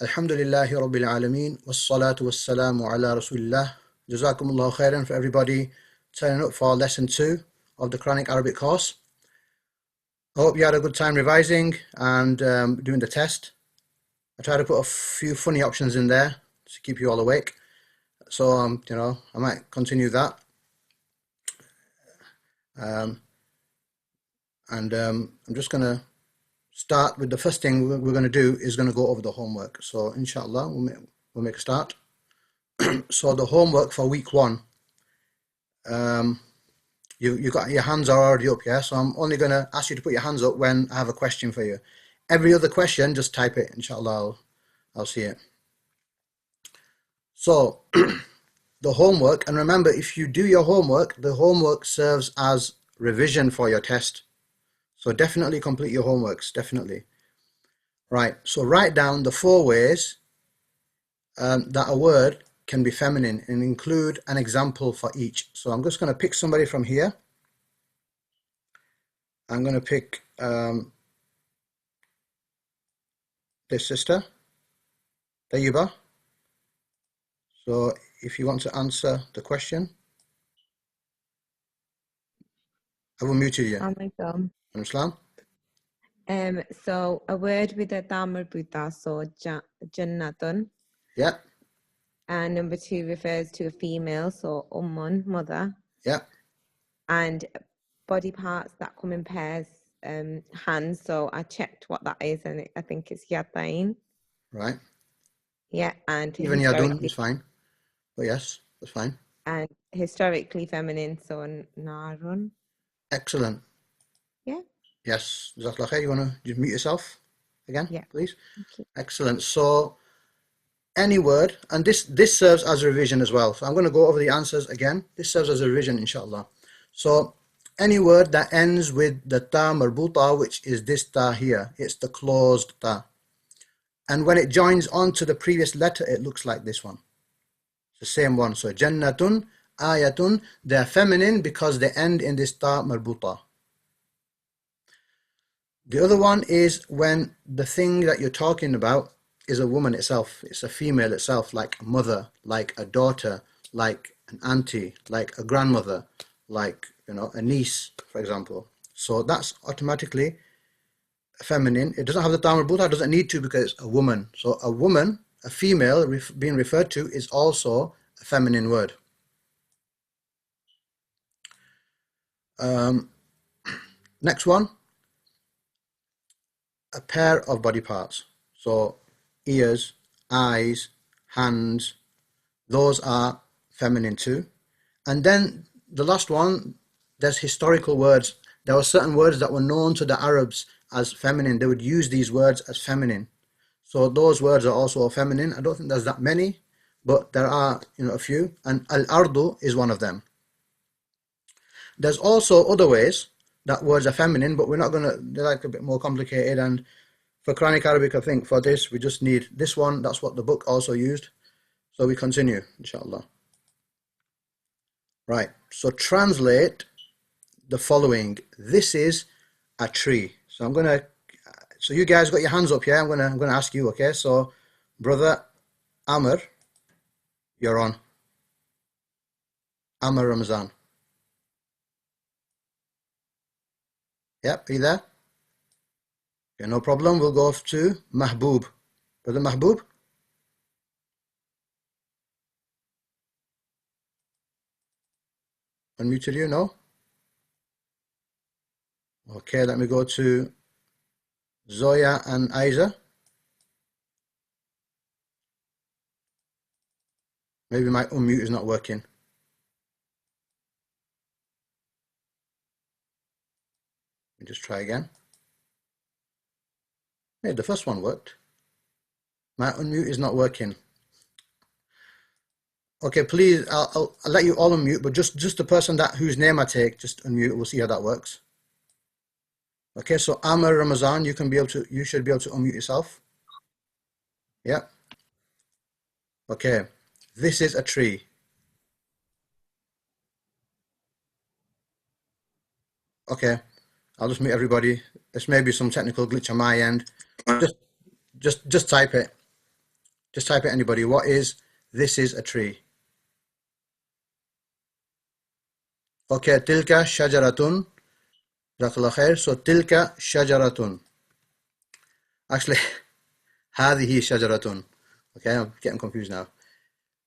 Alhamdulillahi Rabbil Alameen, wassalatu wassalamu ala Rasulillah. Jazakumullahu khairan for everybody turning up for lesson 2 of the Quranic Arabic course. I hope you had a good time revising and doing the test. I tried to put a few funny options in there to keep you all awake. So, I might continue that. I'm just going to start with the first thing we're going to do is going to go over the homework. So, inshallah, we'll make a start. So, the homework for week 1, you got your hands are already up, yeah? So, I'm only going to ask you to put your hands up when I have a question for you. Every other question, just type it, inshallah, I'll see it. So, the homework, and remember, if you do your homework, the homework serves as revision for your test. So definitely complete your homeworks, definitely. Right, so write down the 4 ways that a word can be feminine and include an example for each. So I'm just going to pick somebody from here. I'm going to pick this sister, Tayyiba. So if you want to answer the question, I've unmuted you. Islam. So a word with a damar buddha, so jannatun. Yeah. And number 2 refers to a female, so ummun, mother. Yeah. And body parts that come in pairs, hands. So I checked what that is, and I think it's yadain. Right. Yeah, and even yadun is fine. But yes, that's fine. And historically feminine, so narun. Excellent. Yeah. Yes. Jazakallah khair. You want to just mute yourself again, please? Okay. Excellent. So any word, and this serves as a revision as well. So I'm going to go over the answers again. This serves as a revision, inshallah. So any word that ends with the ta marbuta, which is this ta here, it's the closed ta. And when it joins on to the previous letter, it looks like this one. It's the same one. So jannatun, ayatun, they're feminine because they end in this ta marbuta. The other one is when the thing that you're talking about is a woman itself. It's a female itself, like a mother, like a daughter, like an auntie, like a grandmother, like, a niece, for example. So that's automatically feminine. It doesn't have the ta marbuta, it doesn't need to because it's a woman. So a woman, a female being referred to is also a feminine word. Next one. A pair of body parts. So ears, eyes, hands, those are feminine too. And then the last one, there's historical words. There were certain words that were known to the Arabs as feminine. They would use these words as feminine. So those words are also feminine. I don't think there's that many, but there are a few. And al-ardu is one of them. There's also other ways that words are feminine, but we're not going to, they're like a bit more complicated. And for Quranic Arabic, I think for this, we just need this one. That's what the book also used. So we continue, inshallah. Right, so translate the following. This is a tree. So so you guys got your hands up here. I'm gonna ask you, okay? So brother Amr, you're on. Amr Ramazan. Yep, are you there? Okay, no problem. We'll go off to Mahbub. Brother Mahbub? Unmuted you? No? Okay, let me go to Zoya and Isa. Maybe my unmute is not working. Let me just try again. Hey, the first one worked. My unmute is not working. Okay, please, I'll let you all unmute, but just the person whose name I take, just unmute. We'll see how that works. Okay, so Amr Ramazan, you should be able to unmute yourself. Yeah. Okay, this is a tree. Okay, I'll just mute everybody. There's maybe some technical glitch on my end. Just type it. Just type it, anybody. What is this is a tree? Okay, tilka shajaratun. Jazakallah khair. So tilka shajaratun. Actually, hadihi shajaratun. Okay, I'm getting confused now.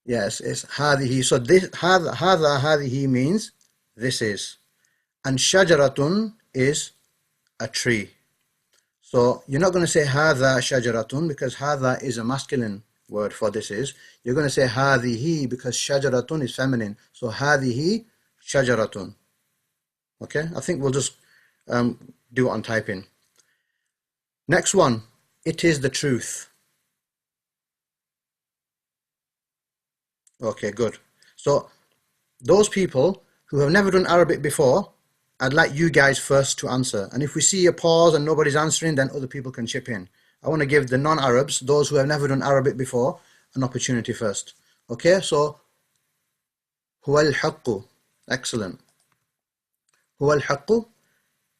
Yes, it's hadihi. So this hadihi means this is. And shajaratun is a tree. So you're not going to say hadha shajaratun because hadha is a masculine word for this is. You're going to say hadihi because shajaratun is feminine. So hadihi shajaratun. Okay, I think we'll just do it on typing. Next one, it is the truth. Okay, good. So those people who have never done Arabic before, I'd like you guys first to answer. And if we see a pause and nobody's answering, then other people can chip in. I want to give the non-Arabs, those who have never done Arabic before, an opportunity first. Okay, so huwa al-haqqu. Excellent. Huwa al-haqqu.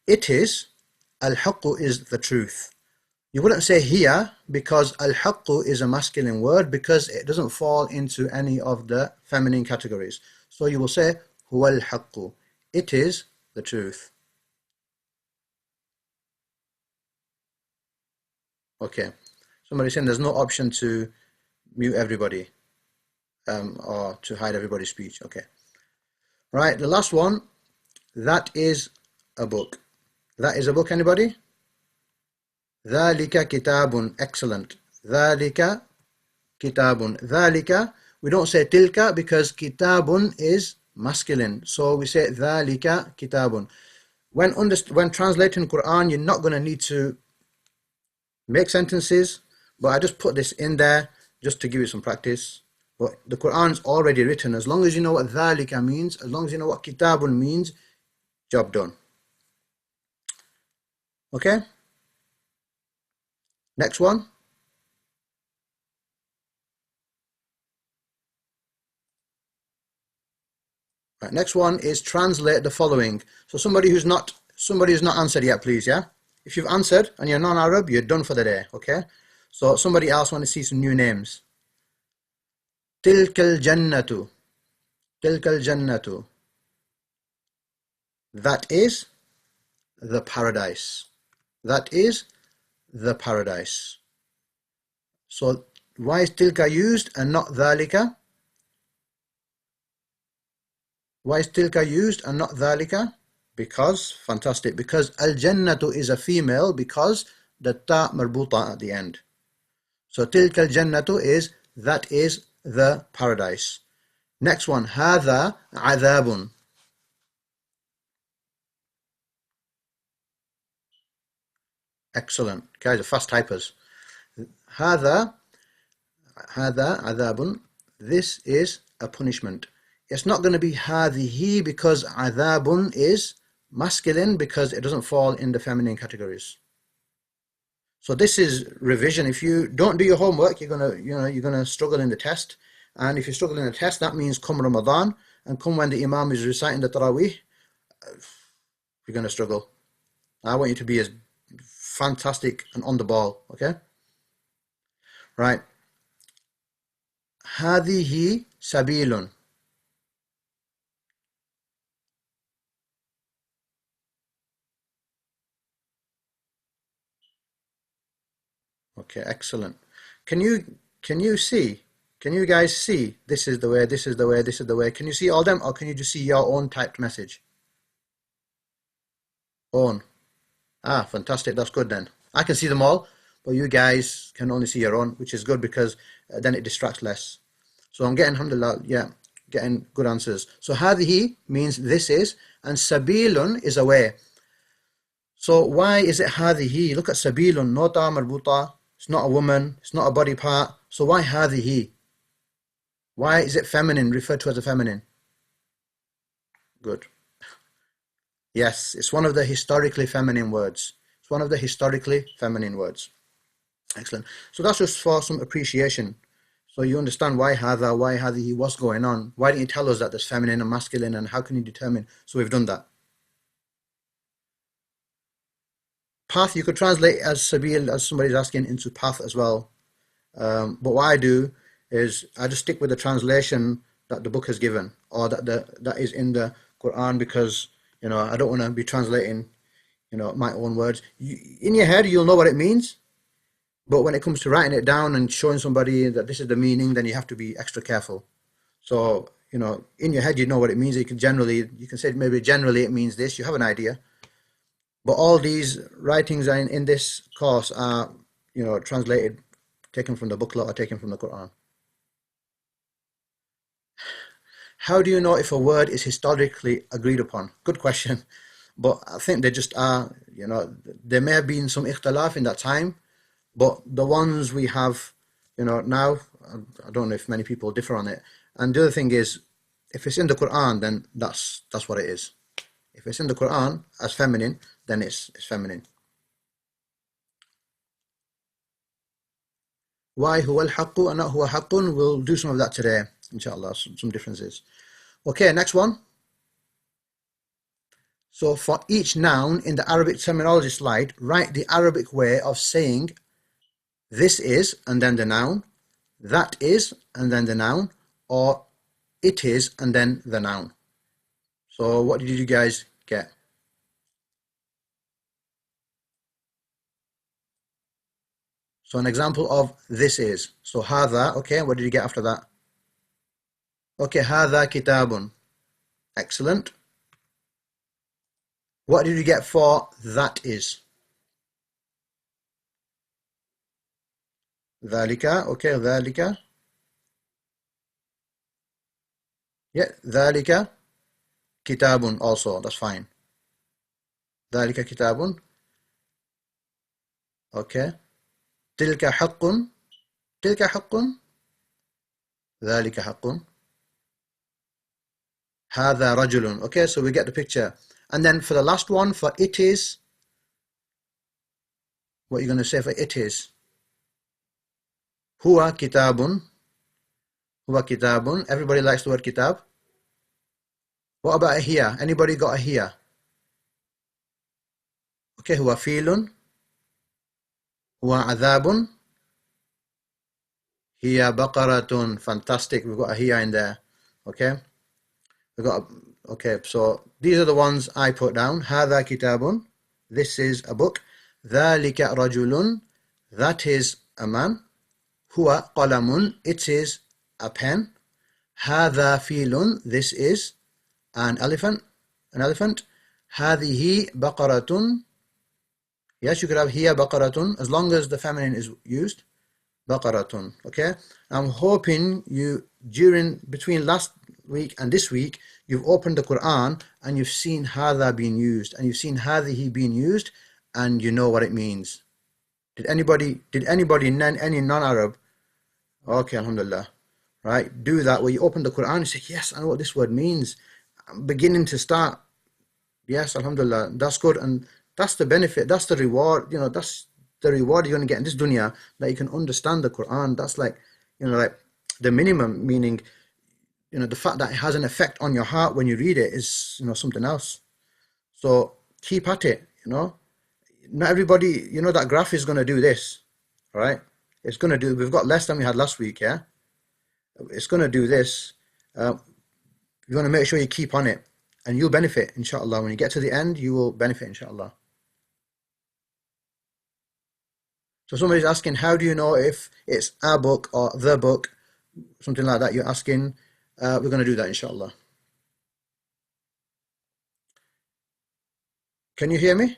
It is. Al-haqqu is the truth. You wouldn't say here because al-haqqu is a masculine word because it doesn't fall into any of the feminine categories. So you will say huwa al-haqqu. It is the truth. Okay. Somebody's saying there's no option to mute everybody or to hide everybody's speech. Okay. Right. The last one. That is a book. That is a book, anybody? ذَلِكَ كِتَابٌ. Excellent. ذَلِكَ كِتَابٌ. ذَلِكَ. We don't say tilka because kitabun is masculine. So we say ذَلِكَ كِتَابٌ. When translating Quran, you're not going to need to make sentences, but I just put this in there just to give you some practice. But the Quran's already written. As long as you know what ذَلِكَ means, as long as you know what kitabun means, job done. Okay? Next one. Right, next one is translate the following. So somebody who's not answered yet, please, yeah? If you've answered and you're non-Arab, you're done for the day, okay? So somebody else want to see some new names. Tilkal jannatu. Tilkal jannatu. That is the paradise. That is the paradise. So why is tilka used and not dhalika? Why is tilka used and not dhalika? Because, fantastic, because al-jannatu is a female because the ta marbuta at the end. So tilka al-jannatu is, that is the paradise. Next one, hadha adhabun. Excellent. Guys are fast typers. Hadha adhabun. This is a punishment. It's not going to be hadihi because adhabun is masculine because it doesn't fall in the feminine categories. So this is revision. If you don't do your homework, you're gonna struggle in the test. And if you struggle in the test, that means come Ramadan and come when the imam is reciting the Taraweeh, you're gonna struggle. I want you to be as fantastic and on the ball, okay? Right. هذه سبيل. Okay, excellent. Can you see? Can you guys see? This is the way, this is the way, this is the way. Can you see all them or can you just see your own typed message? Own. Ah, fantastic. That's good then. I can see them all, but you guys can only see your own, which is good because then it distracts less. So I'm getting, alhamdulillah, yeah, getting good answers. So hadihi means this is, and sabilun is a way. So why is it hadihi? Look at sabilun, no ta marbuta. It's not a woman. It's not a body part. So why hadihi? Why is it feminine, referred to as a feminine? Good. Yes, it's one of the historically feminine words. It's one of the historically feminine words. Excellent. So that's just for some appreciation. So you understand why hadihi, what's going on. Why didn't you tell us that there's feminine and masculine and how can you determine? So we've done that. Path, you could translate as sabil, as somebody's asking, into path as well. But what I do is I just stick with the translation that the book has given, or that is in the Quran, because I don't want to be translating my own words. In your head, you'll know what it means, but when it comes to writing it down and showing somebody that this is the meaning, then you have to be extra careful. So in your head, you know what it means. You can say maybe generally it means this. You have an idea, but all these writings in this course are translated, taken from the booklet or taken from the Quran. How do you know if a word is historically agreed upon? Good question. But I think they just are, there may have been some ikhtilaf in that time, but the ones we have, now, I don't know if many people differ on it. And the other thing is, if it's in the Quran, then that's what it is. If it's in the Quran as feminine, then it's feminine. Why huwa al-haqqu and not huwa haqqun? We'll do some of that today, inshallah, some differences. Okay, next one. So for each noun in the Arabic terminology slide, write the Arabic way of saying this is and then the noun, that is and then the noun, or it is and then the noun. So what did you guys get? So an example of this is. So hadha, okay, what did you get after that? Okay, hadha kitabun. Excellent. What did you get for that is? Dhalika, okay, dhalika. Yeah, dhalika kitabun also, that's fine. Dhalika kitabun. Okay. Tilka haqqun. Tilka haqqun. Dhalika haqqun. Hadha rajulun. Okay, so we get the picture. And then for the last one, for it is, what are you going to say for it is? Huwa kitabun. Huwa kitabun. Everybody likes the word kitab. What about a here? Anybody got a here? Okay, huwa filun. Huwa adhabun. Hiya bakaratun. Fantastic. We've got a here in there. Okay. Okay, so these are the ones I put down. Hadha kitabun. This is a book. Dhalika rajulun. That is a man. Huwa qalamun. It is a pen. Hadha filun. This is an elephant. An elephant. Hadihi bakaratun. Yes, you could have hiya bakaratun as long as the feminine is used. Bakaratun. Okay. I'm hoping between last week and this week, you've opened the Quran and you've seen hadha being used and you've seen hadihi being used and you know what it means. Did anybody, any non-Arab? Okay, alhamdulillah. Right, do that where you open the Quran and say, yes, I know what this word means. I'm beginning to start. Yes, alhamdulillah. That's good. And that's the benefit. That's the reward. That's the reward you're going to get in this dunya, that you can understand the Quran. That's like the minimum, meaning, the fact that it has an effect on your heart when you read it is, something else. So keep at it, Not everybody, that graph is going to do this, all right? It's going to do, we've got less than we had last week, yeah? It's going to do this. You want to make sure you keep on it and you'll benefit, inshallah. When you get to the end, you will benefit, inshallah. So somebody's asking, how do you know if it's a book or the book? Something like that you're asking. We're going to do that, inshallah. Can you hear me?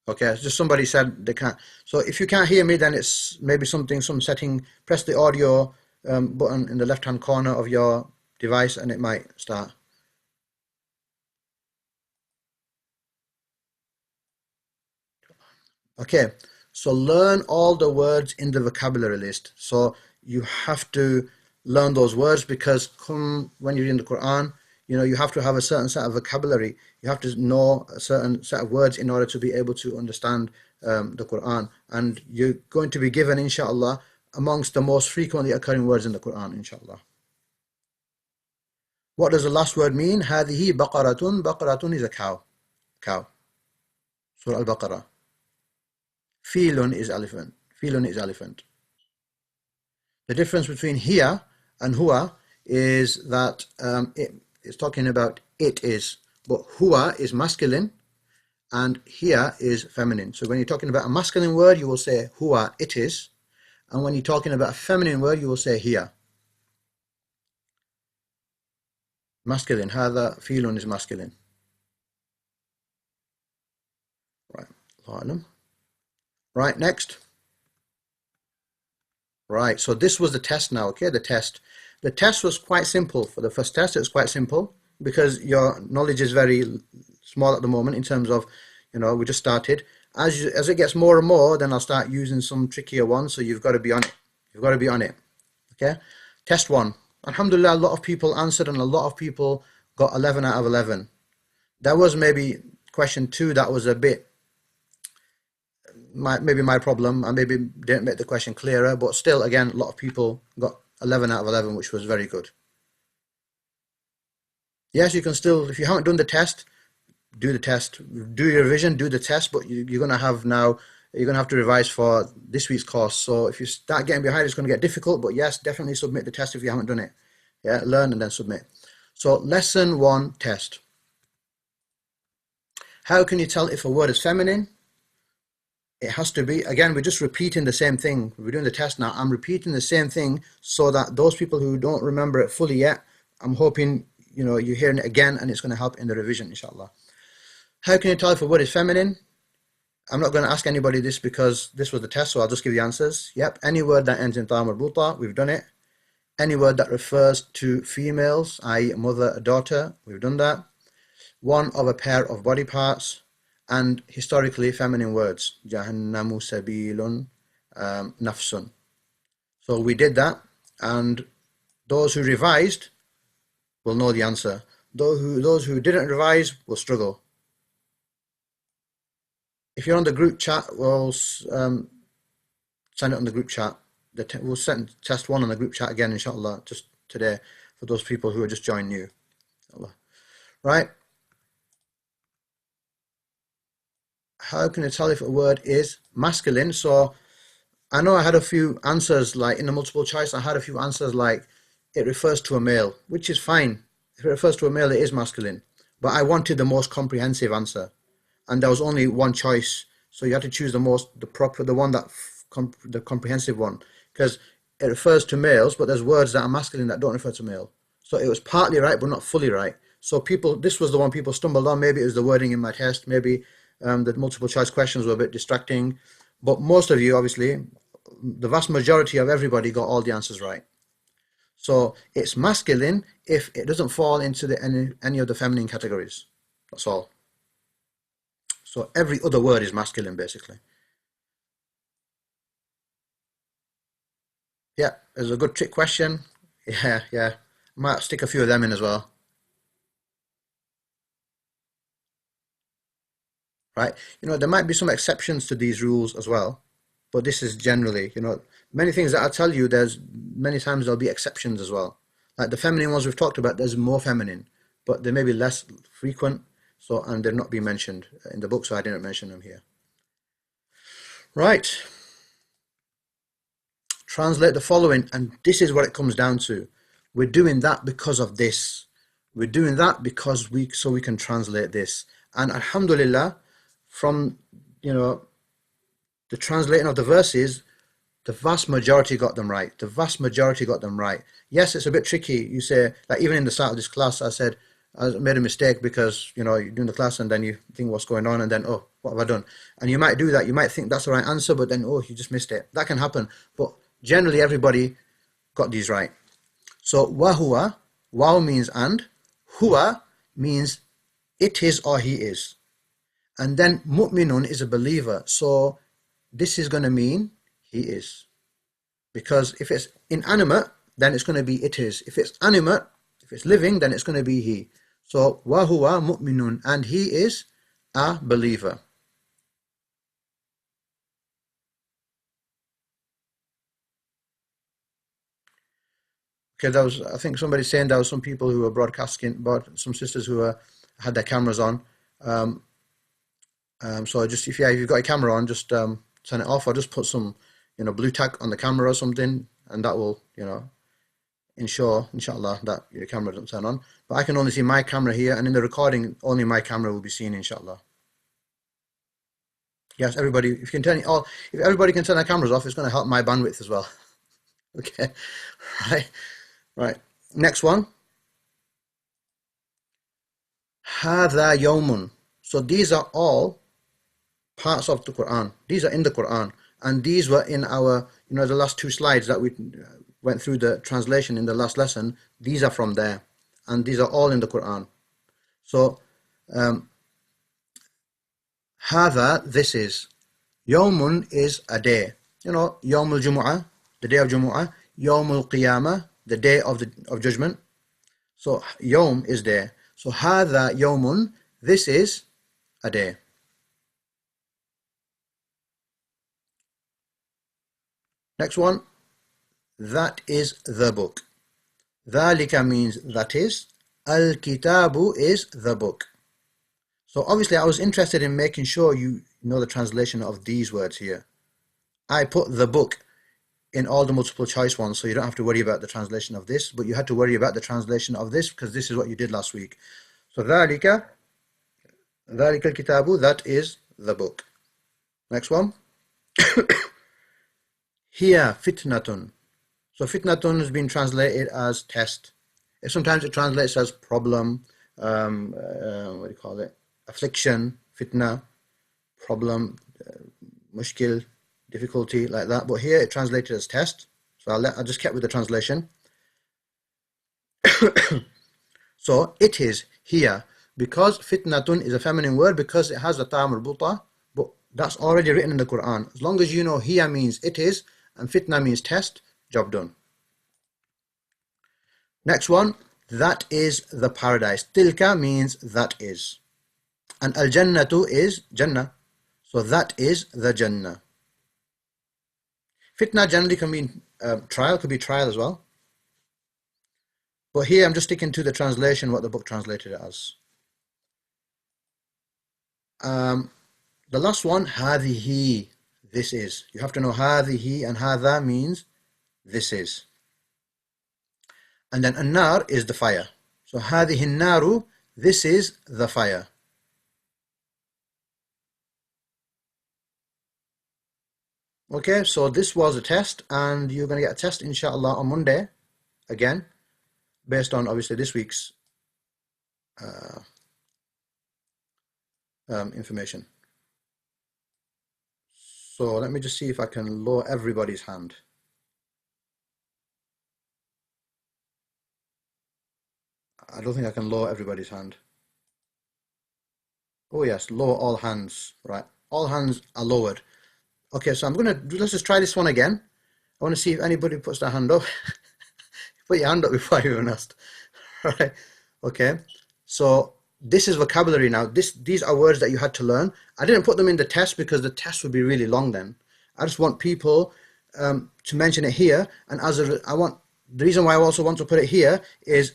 Okay, just somebody said they can't. So if you can't hear me, then it's maybe some setting. Press the audio button in the left-hand corner of your device and it might start. Okay, so learn all the words in the vocabulary list. So you have to learn those words because when you're in the Quran, you have to have a certain set of vocabulary. You have to know a certain set of words in order to be able to understand the Quran. And you're going to be given, inshallah, amongst the most frequently occurring words in the Quran, inshallah. What does the last word mean? هذه بقرة. Bakaratun is a cow. Cow. Surah Al-Baqarah. Filun is elephant. Filun is elephant. The difference between here and huwa is that it's talking about it is, but huwa is masculine and here is feminine. So when you're talking about a masculine word, you will say huwa, it is, and when you're talking about a feminine word, you will say here. Masculine. هذا فيل is masculine. Right. Right, next. Right, so this was the test now, okay? The test. The test was quite simple. For the first test, it was quite simple because your knowledge is very small at the moment in terms of, we just started. As it gets more and more, then I'll start using some trickier ones, so you've got to be on it. You've got to be on it, okay? Test 1. Alhamdulillah, a lot of people answered and a lot of people got 11 out of 11. That was maybe question 2 that was a bit, maybe my problem. I maybe didn't make the question clearer, but still, again, a lot of people got 11 out of 11, which was very good. Yes, you can still, if you haven't done the test, do the test. Do your revision, do the test, but you're going to have to revise for this week's course. So if you start getting behind, it's going to get difficult, but yes, definitely submit the test if you haven't done it. Yeah, learn and then submit. So lesson 1 test. How can you tell if a word is feminine? It has to be, again, we're just repeating the same thing. We're doing the test now. I'm repeating the same thing so that those people who don't remember it fully yet, I'm hoping, you're hearing it again and it's going to help in the revision, inshallah. How can you tell if a word is feminine? I'm not going to ask anybody this because this was the test, so I'll just give you answers. Yep, any word that ends in ta marbuta, we've done it. Any word that refers to females, i.e. mother, a daughter, we've done that. One of a pair of body parts, and historically feminine words, jahannamu sabilun, nafsun. So we did that, and those who revised will know the answer. Those who didn't revise will struggle. If you're on the group chat, we'll send it on the group chat. We'll send test 1 on the group chat again, inshallah, just today, for those people who are just joining new. Right? How can you tell if a word is masculine? So I know I had a few answers, like in the multiple choice, I had a few answers like it refers to a male, which is fine. If it refers to a male, it is masculine. But I wanted the most comprehensive answer. And there was only one choice. So you had to choose the comprehensive one. Because it refers to males, but there's words that are masculine that don't refer to male. So it was partly right, but not fully right. So this was the one people stumbled on. Maybe it was the wording in my test. Maybe the multiple choice questions were a bit distracting. But most of you, obviously, the vast majority of everybody got all the answers right. So it's masculine if it doesn't fall into any of the feminine categories. That's all. So every other word is masculine, basically. Yeah, it's a good trick question. Yeah. Might stick a few of them in as well. Right? There might be some exceptions to these rules as well, but this is generally, many things that I tell you, there's many times there'll be exceptions as well. Like the feminine ones we've talked about, there's more feminine, but they may be less frequent, and they're not being mentioned in the book, so I didn't mention them here. Right. Translate the following, and this is what it comes down to. We're doing that because of this. We're doing that because so we can translate this. And alhamdulillah, from the translating of the verses, the vast majority got them right. The vast majority got them right. Yes, it's a bit tricky. You say, like even in the start of this class, I said I made a mistake because you're doing the class and then you think what's going on and then, oh, what have I done? And you might do that. You might think that's the right answer, but then, oh, you just missed it. That can happen. But generally everybody got these right. So wahua, wow means and, huwa means it is or he is. And then mu'minun is a believer. So this is going to mean he is. Because if it's inanimate, then it's going to be it is. If it's animate, if it's living, then it's going to be he. So wahua mu'minun, and he is a believer. Okay, I think somebody's saying there was some people who were broadcasting, but some sisters who had their cameras on. So just if you've got a camera on, just turn it off, or just put some, blue tack on the camera or something, and that will, ensure, inshallah, that your camera doesn't turn on. But I can only see my camera here, and in the recording, only my camera will be seen, inshallah. Yes, everybody, if everybody can turn their cameras off, it's going to help my bandwidth as well. Okay, right. Next one. هذا يوم. So these are all parts of the Quran. These are in the Quran, and these were in our, the last two slides that we went through the translation in the last lesson. These are from there, and these are all in the Quran. So, هذا, this is. Yawmun is a day. Yawmul Jumu'ah, the day of Jumu'ah. Yawmul Qiyamah, the day of judgment. So Yawm is day. So هذا يوم, this is a day. Next one, that is the book. ذلك means that is. Al-Kitabu is the book. So obviously I was interested in making sure you know the translation of these words here. I put the book in all the multiple choice ones, so you don't have to worry about the translation of this, but you had to worry about the translation of this because this is what you did last week. So ذلك الكتاب, that is the book. Next one. Here, Fitnatun. So Fitnatun has been translated as test. Sometimes it translates as problem, what do you call it? Affliction, fitna, problem, mushkil, difficulty, like that. But here it translated as test. So I just kept with the translation. So it is here, because fitnatun is a feminine word, because it has a ta marbuta, but that's already written in the Quran. As long as you know here means it is, and fitna means test, job done. Next one, that is the paradise. Tilka means that is. And al-jannatu is jannah. So that is the jannah. Fitna generally can mean trial, could be trial as well. But here I'm just sticking to the translation, what the book translated it as. The last one, hadihi, this is. You have to know hadihi, and hadha means this is. And then an-nar is the fire. So hadihi an-naru, this is the fire. Okay, so this was a test, and you're going to get a test inshallah on Monday again, based on obviously this week's information. So let me just see if I can lower everybody's hand. I don't think I can lower everybody's hand. Oh yes, lower all hands. Right, all hands are lowered. Okay, so let's just try this one again. I want to see if anybody puts their hand up. Put your hand up before you even asked. Right, okay. So this is vocabulary now. These are words that you had to learn. I didn't put them in the test because the test would be really long then. I just want people to mention it here, and the reason why I also want to put it here is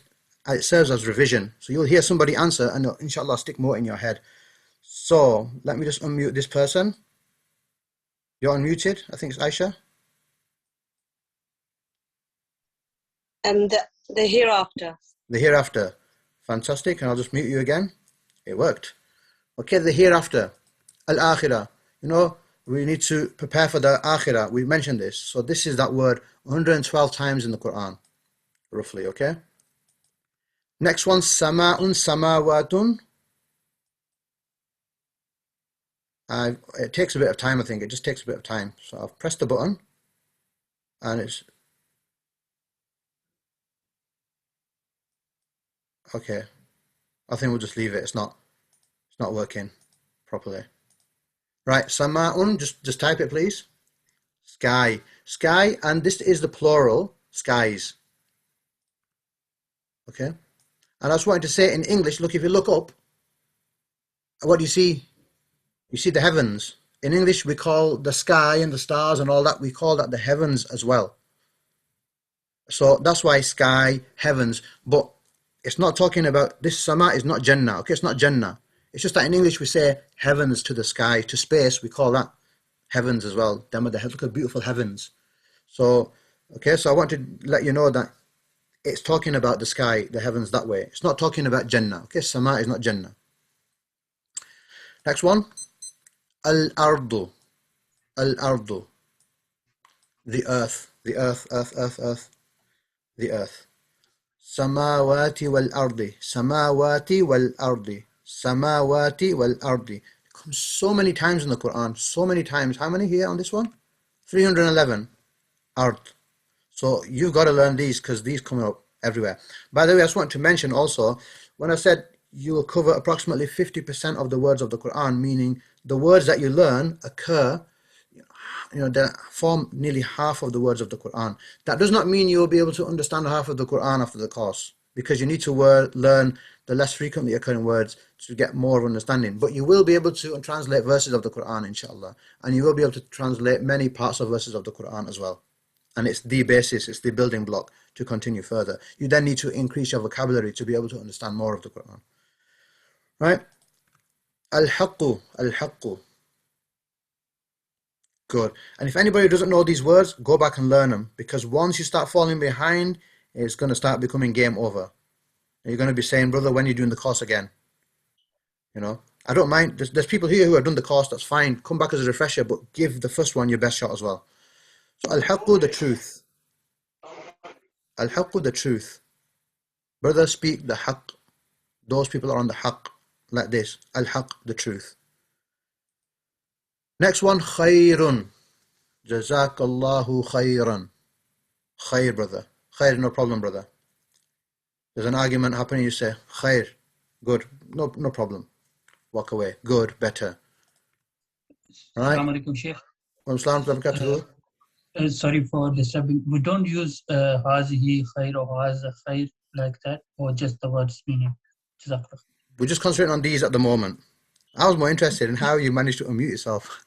it serves as revision. So you'll hear somebody answer, and it'll, inshallah, stick more in your head. So let me just unmute this person. You're unmuted. I think it's Aisha. The hereafter. The hereafter. Fantastic. And I'll just mute you again. It worked. Okay, the hereafter. Al-akhirah. We need to prepare for the akhirah. We mentioned this. So this is that word 112 times in the Quran, roughly, okay? Next one, sama'un, samawatun. It takes a bit of time, I think. It just takes a bit of time. So I've pressed the button, and it's... Okay. I think we'll just leave it. It's not working properly. Right, sama'un, just type it, please. Sky. Sky, and this is the plural, skies. Okay? And I just wanted to say in English, look, if you look up, what do you see? You see the heavens. In English, we call the sky and the stars and all that, we call that the heavens as well. So that's why sky, heavens. But it's not talking about, this sama is not Jannah. Okay, it's not Jannah. It's just that in English we say heavens to the sky, to space, we call that heavens as well. Them are the look at beautiful heavens. So, okay, so I want to let you know that it's talking about the sky, the heavens that way. It's not talking about Jannah. Okay, Sama is not Jannah. Next one, Al-Ardu. Al-Ardu. The earth. The earth, earth. The earth. Samawati wal-ardi. Samawati wal-ardi. Samawati wal-ardi. It comes so many times in the Quran. So many times. How many here on this one? 311. Ard. So you've got to learn these because these come up everywhere. By the way, I just want to mention also, when I said you will cover approximately 50% of the words of the Quran, meaning the words that you learn occur, they form nearly half of the words of the Quran. That does not mean you will be able to understand half of the Quran after the course, because you need to learn the less frequently occurring words to get more of understanding. But you will be able to translate verses of the Quran, inshallah, and you will be able to translate many parts of verses of the Quran as well. And it's the basis, it's the building block to continue further. You then need to increase your vocabulary to be able to understand more of the Quran. Right? Al-Haqqu, Al-Haqqu. Good. And if anybody doesn't know these words, go back and learn them, because once you start falling behind, it's going to start becoming game over. And you're going to be saying, brother, when are you doing the course again? I don't mind. There's people here who have done the course, that's fine. Come back as a refresher, but give the first one your best shot as well. So Al-Haqqu, the truth. Al-Haqqu, the truth. Brother, speak the haqq. Those people are on the haqq, like this. Al-Haqq, the truth. Next one, khayrun. Jazakallahu khayran. Khayr, brother. Khayr, no problem, brother. There's an argument happening, you say, khayr, good, no problem. Walk away, good, better. Right? Assalamu alaikum, Sheikh. Sorry for disturbing. We don't use hazihi khair or haza khair like that, or just the words meaning. We're just concentrating on these at the moment. I was more interested in how you managed to unmute yourself.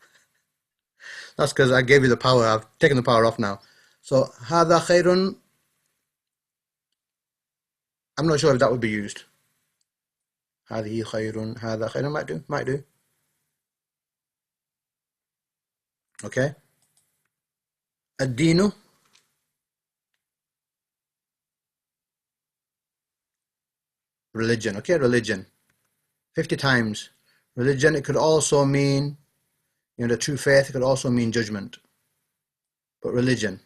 That's because I gave you the power. I've taken the power off now. So, hada khairun, I'm not sure if that would be used. Hadihi khairun, hada khairun, might do. Okay. Ad-dinu. Religion. Okay, religion. 50 times. Religion, it could also mean, the true faith, it could also mean judgment. But religion.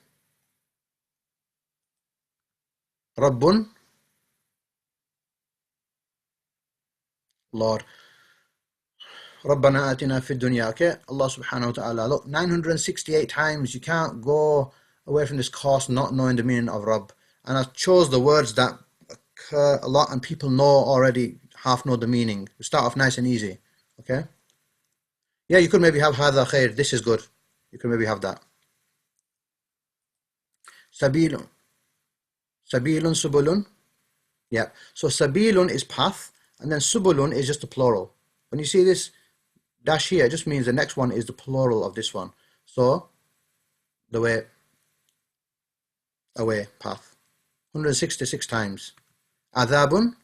Rabbun. Lord. Rabbana atina fid dunya. Okay, Allah subhanahu wa ta'ala. Look, 968 times. You can't go away from this course not knowing the meaning of Rabb. And I chose the words that occur a lot and people know already, half know the meaning. We start off nice and easy. Okay? Yeah, you could maybe have hadha khair. This is good. You could maybe have that. Sabilun. Sabilun, subulun. Yeah. So sabilun is path, and then subulun is just the plural. When you see this dash here, it just means the next one is the plural of this one. So, the way, away, path. 166 times. Adhabun,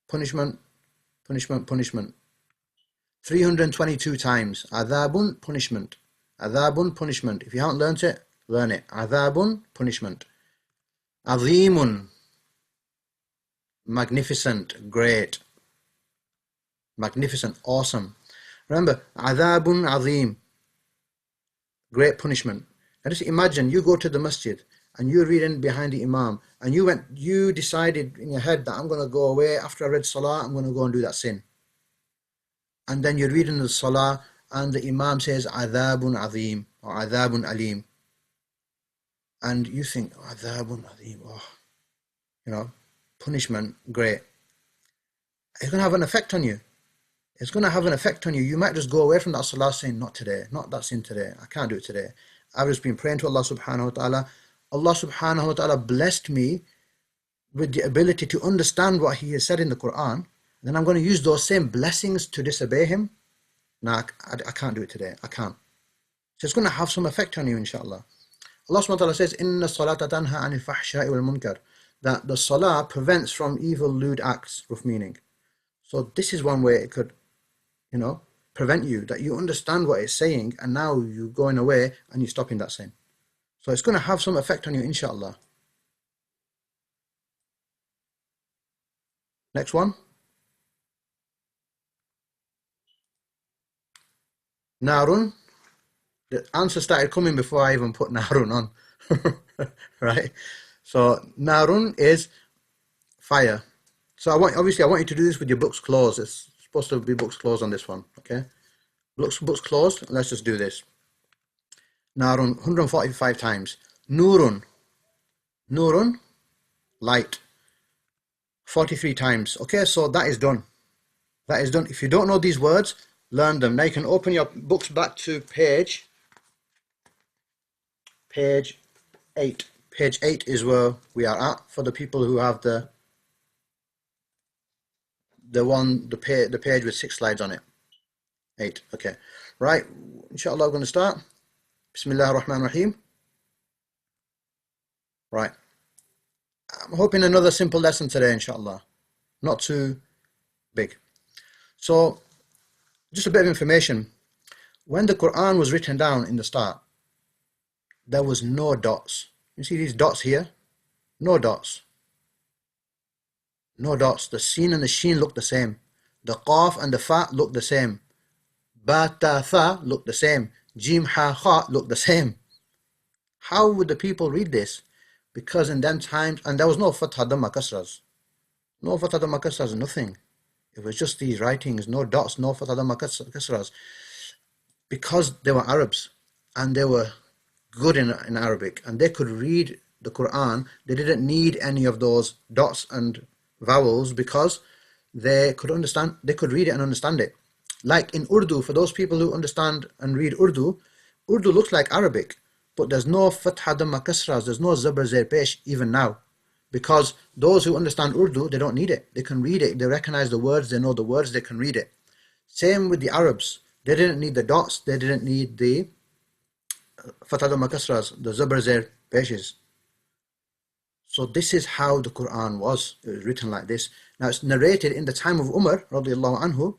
punishment, punishment, punishment. 322 times. Adhabun, punishment. Adhabun, punishment. If you haven't learnt it, learn it. Adhabun, punishment. Azimun, magnificent, great. Magnificent, awesome. Remember, adhabun azim, great punishment. Now just imagine you go to the masjid and you're reading behind the imam, and you decided in your head that I'm going to go away after I read Salah, I'm going to go and do that sin. And then you're reading the Salah and the imam says adhabun azim or adhabun alim. And you think, adhabun azim, punishment, great. It's going to have an effect on you. It's going to have an effect on you. You might just go away from that salah saying, not today, not that sin today. I can't do it today. I've just been praying to Allah subhanahu wa ta'ala. Allah subhanahu wa ta'ala blessed me with the ability to understand what He has said in the Quran. Then I'm going to use those same blessings to disobey Him. No, I can't do it today. I can't. So it's going to have some effect on you, inshallah. Allah subhanahu wa ta'ala says, Inna salata tanha anil fahsha'i wal munkar. That the salah prevents from evil, lewd acts, rough meaning. So this is one way it could, prevent you, that you understand what it's saying, and now you're going away and you're stopping that saying. So it's going to have some effect on you, inshallah. Next one. Narun. The answer started coming before I even put Narun on. Right? So Narun is fire. So I want you to do this with your books closed. It's supposed to be books closed on this one. Okay? Books closed. Let's just do this. Narun 145 times. Nurun. Nurun, light. 43 times. Okay, so that is done. That is done. If you don't know these words, learn them. Now you can open your books back to page 8. Page 8 is where we are at for the people who have the page with 6 slides on it. 8. Okay. Right. Inshallah, we're going to start. Bismillah ar-Rahman ar-Rahim. Right. I'm hoping another simple lesson today, inshallah. Not too big. So, just a bit of information. When the Quran was written down in the start, there was no dots. You see these dots here? No dots. No dots. The sin and the sheen look the same. The qaf and the fa look the same. Ba, ta, tha look the same. Jim, ha, kha look the same. How would the people read this? Because in them times, and there was no fatha dhamma kasras. No fatha dhamma kasras, nothing. It was just these writings, no dots, no fatha dhamma kasras. Because they were Arabs and they were good in Arabic and they could read the Quran, they didn't need any of those dots and vowels because they could read it and understand it. Like in Urdu, for those people who understand and read Urdu, Urdu looks like Arabic, but there's no fatha dhamma kasras, there's no zabr zair pesh even now. Because those who understand Urdu, they don't need it. They can read it, they recognize the words, they know the words, they can read it. Same with the Arabs. They didn't need the dots, they didn't need the fatha dhamma kasras, the zabr zair peshes. So this is how the Quran was. It was written like this. Now it's narrated in the time of Umar radiallahu anhu,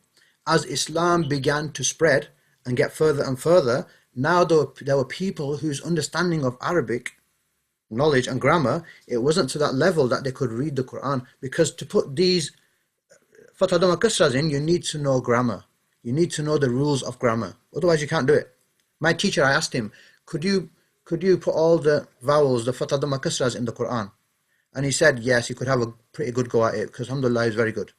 as Islam began to spread and get further and further. Now there were people whose understanding of Arabic knowledge and grammar, it wasn't to that level that they could read the Quran, because to put these fatha dhamma kasras in, you need to know grammar. You need to know the rules of grammar. Otherwise you can't do it. My teacher, I asked him, could you put all the vowels, the fatha dhamma kasras in the Quran? And he said yes, he could have a pretty good go at it, because alhamdulillah he's very good.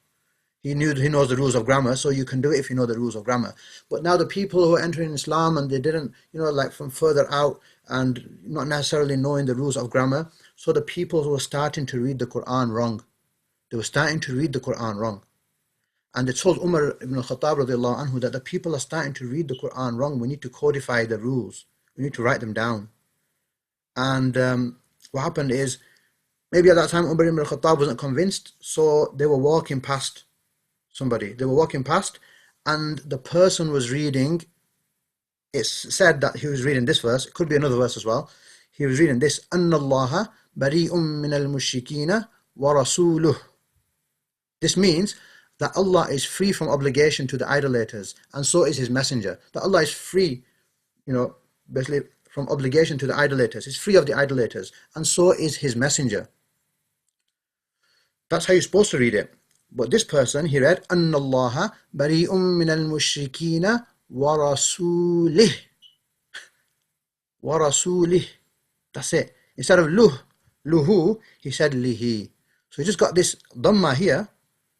He knows the rules of grammar, so you can do it if you know the rules of grammar. But now the people who are entering Islam and they didn't, like from further out and not necessarily knowing the rules of grammar, so the people who were starting to read the Quran wrong. They were starting to read the Quran wrong. And they told Umar ibn al-Khattab radiallahu anhu that the people are starting to read the Quran wrong. We need to codify the rules. We need to write them down. And what happened is, maybe at that time Umar ibn al-Khattab wasn't convinced, so they were walking past somebody. They were walking past, and the person was reading. It's said that he was reading this verse. It could be another verse as well. He was reading this: "Anna Allaha bari'um min al-mushrikina wa rasuluh." This means that Allah is free from obligation to the idolaters, and so is His Messenger. That Allah is free, basically from obligation to the idolaters. He's free of the idolaters, and so is His Messenger. That's how you're supposed to read it. But this person, he read, أَنَّ اللَّهَ بَرِيءٌ مِّنَ الْمُشْرِكِينَ وَرَسُولِهِ. وَرَسُولِهِ. That's it. Instead of luhu, he said lihi. So he just got this dhamma here,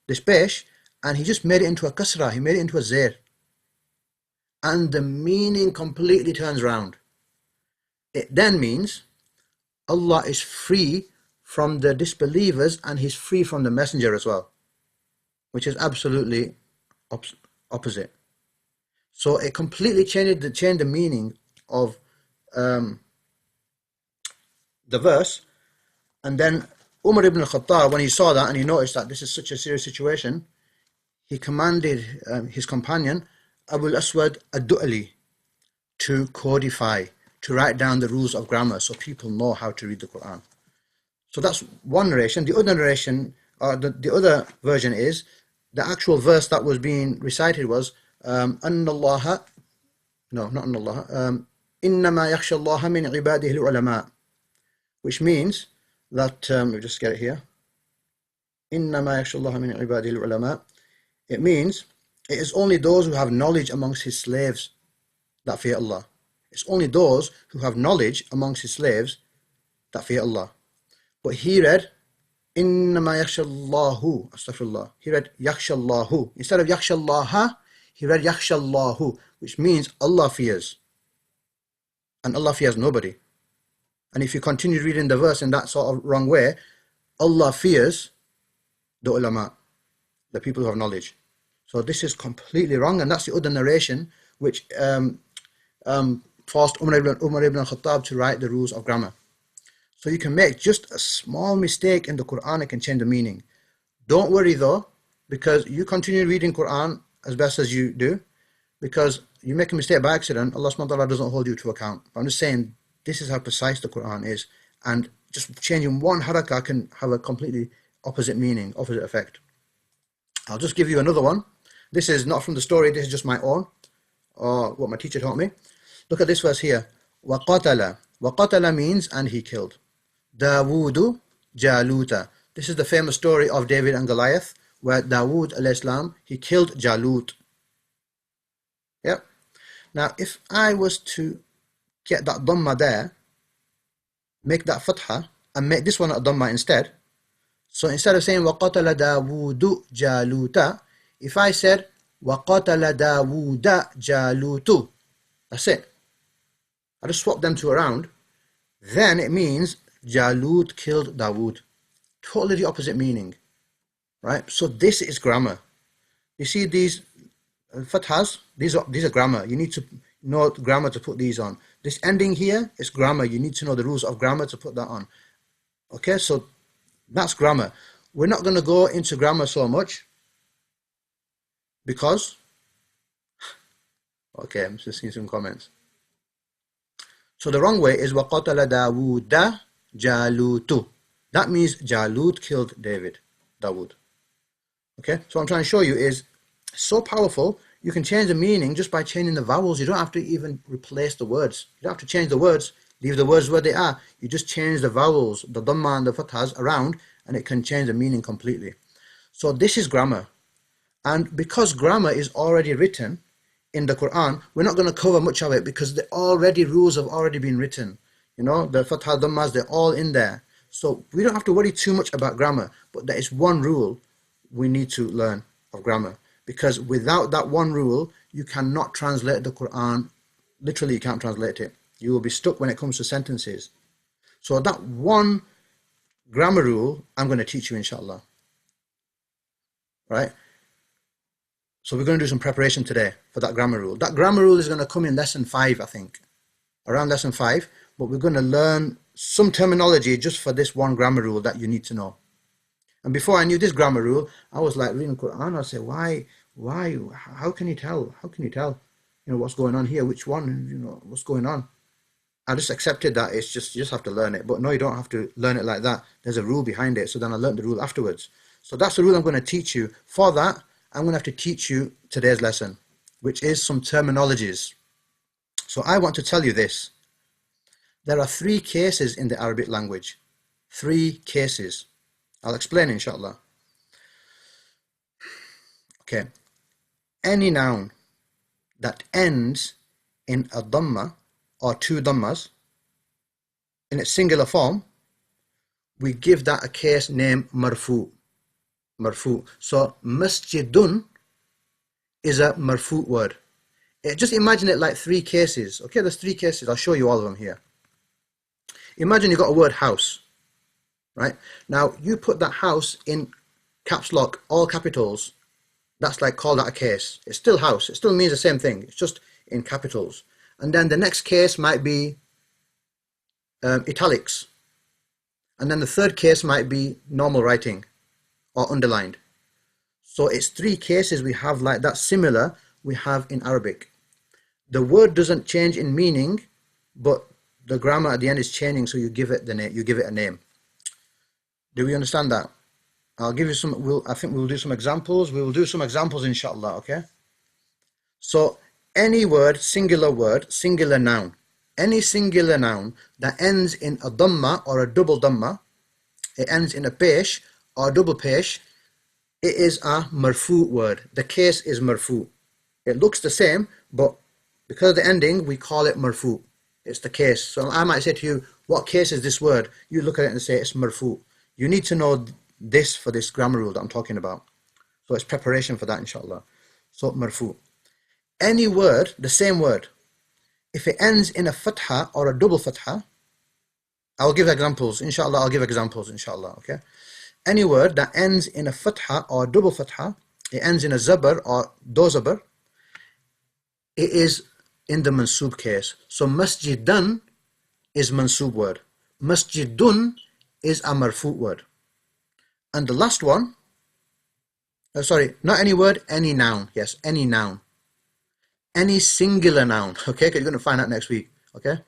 this pesh, and he just made it into a kasra. He made it into a zair. And the meaning completely turns around. It then means Allah is free from the disbelievers and He's free from the messenger as well, which is absolutely opposite. So it completely changed the meaning of the verse. And then Umar ibn al-Khattab, when he saw that and he noticed that this is such a serious situation, he commanded his companion Abu al-Aswad ad-Du'ali to codify, to write down the rules of grammar so people know how to read the Quran. So that's one narration. The other narration, the other version is, the actual verse that was being recited was أن الله no, not أن الله إنما يخشى الله من عباده العلماء, which means that let me just get it here. إنما يخشى الله من عباده العلماء. It means it is only those who have knowledge amongst his slaves that fear Allah. It's only those who have knowledge amongst his slaves that fear Allah. But he read إنما يخشى الله, astaghfirullah. He read يخشى الله. Instead of يخشى الله, he read يخشى الله, which means Allah fears. And Allah fears nobody. And if you continue reading the verse in that sort of wrong way, Allah fears the ulama, the people who have knowledge. So this is completely wrong, and that's the other narration which forced Umar ibn Khattab to write the rules of grammar. So you can make just a small mistake in the Quran, it can change the meaning. Don't worry though, because you continue reading Quran as best as you do, because you make a mistake by accident, Allah subhanahu wa ta'ala doesn't hold you to account. But I'm just saying, this is how precise the Quran is, and just changing one harakah can have a completely opposite meaning, opposite effect. I'll just give you another one. This is not from the story, this is just my own, or what my teacher taught me. Look at this verse here. وَقَتَلَ. وَقَتَلَ means and he killed. Dawood Jaluta. This is the famous story of David and Goliath, where Dawood alayhi salam, he killed Jalut. Yep. Now if I was to get that dhamma there, make that fatha, and make this one a dhamma instead. So instead of saying وَقَتَلَ دَاوُودُ جَالُوتَ, if I said وَقَتَلَ دَاوُودَ جَالُوتُ, that's it. I just swap them two around. Then it means Jalut killed Dawood. Totally the opposite meaning. Right? So this is grammar. You see these fathas, these are grammar. You need to know grammar to put these on. This ending here is grammar. You need to know the rules of grammar to put that on. Okay, so that's grammar. We're not going to go into grammar so much because, okay, I'm just seeing some comments. So the wrong way is وَقَتَلَ دَاوُودَ جَالُوتُ. That means Jalut killed Dawood. Okay, so what I'm trying to show you is so powerful, you can change the meaning just by changing the vowels. You don't have to even replace the words. You don't have to change the words, leave the words where they are. You just change the vowels, the dhamma and the fathas around, and it can change the meaning completely. So this is grammar. And because grammar is already written in the Quran, we're not going to cover much of it because the rules have already been written. You know, the fatha, dhammas, they're all in there. So we don't have to worry too much about grammar, but there is one rule we need to learn of grammar. Because without that one rule, you cannot translate the Quran. Literally, you can't translate it. You will be stuck when it comes to sentences. So that one grammar rule, I'm going to teach you, inshallah. Right? So we're going to do some preparation today for that grammar rule. That grammar rule is going to come in lesson 5, I think. Around lesson 5. But we're going to learn some terminology just for this one grammar rule that you need to know. And before I knew this grammar rule, I was like reading Quran. I said, why, how can you tell? How can you tell, you know, what's going on here? Which one, you know, what's going on? I just accepted that it's just, you just have to learn it. But no, you don't have to learn it like that. There's a rule behind it. So then I learned the rule afterwards. So that's the rule I'm going to teach you. For that, I'm going to have to teach you today's lesson, which is some terminologies. So I want to tell you this. There are 3 cases in the Arabic language. 3 cases. I'll explain, inshallah. Okay. Any noun that ends in a dhamma or 2 dhammas in its singular form, we give that a case named marfu. Marfu. So masjidun is a marfu word. Just imagine it like 3 cases. Okay, there's 3 cases. I'll show you all of them here. Imagine you got a word house. Right? Now, you put that house in caps lock, all capitals. That's like, call that a case. It's still house. It still means the same thing. It's just in capitals. And then the next case might be italics. And then the third case might be normal writing or underlined. So it's 3 cases we have like that, similar we have in Arabic. The word doesn't change in meaning, but the grammar at the end is changing, so you give it the name. You give it a name. Do we understand that? I'll give you some. I think we'll do some examples. We will do some examples, inshallah. Okay. So any word, singular noun, any singular noun that ends in a dhamma or a double dhamma, it ends in a pesh or a double pesh, it is a marfu word. The case is marfu. It looks the same, but because of the ending, we call it marfu. It's the case. So I might say to you, what case is this word? You look at it and say it's marfu. You need to know this for this grammar rule that I'm talking about. So it's preparation for that, inshallah. So marfu. Any word, the same word, if it ends in a fatha or a double fatha, I'll give examples, inshallah. I'll give examples, inshallah. Okay. Any word that ends in a fatha or double fatha, it ends in a zabar or do zabar, it is in the mansub case. So masjidan is mansub word. Masjidun is a marfu word. And the last one, sorry, not any word, any noun. Yes, any noun. Any singular noun. Okay, because you're going to find out next week. Okay.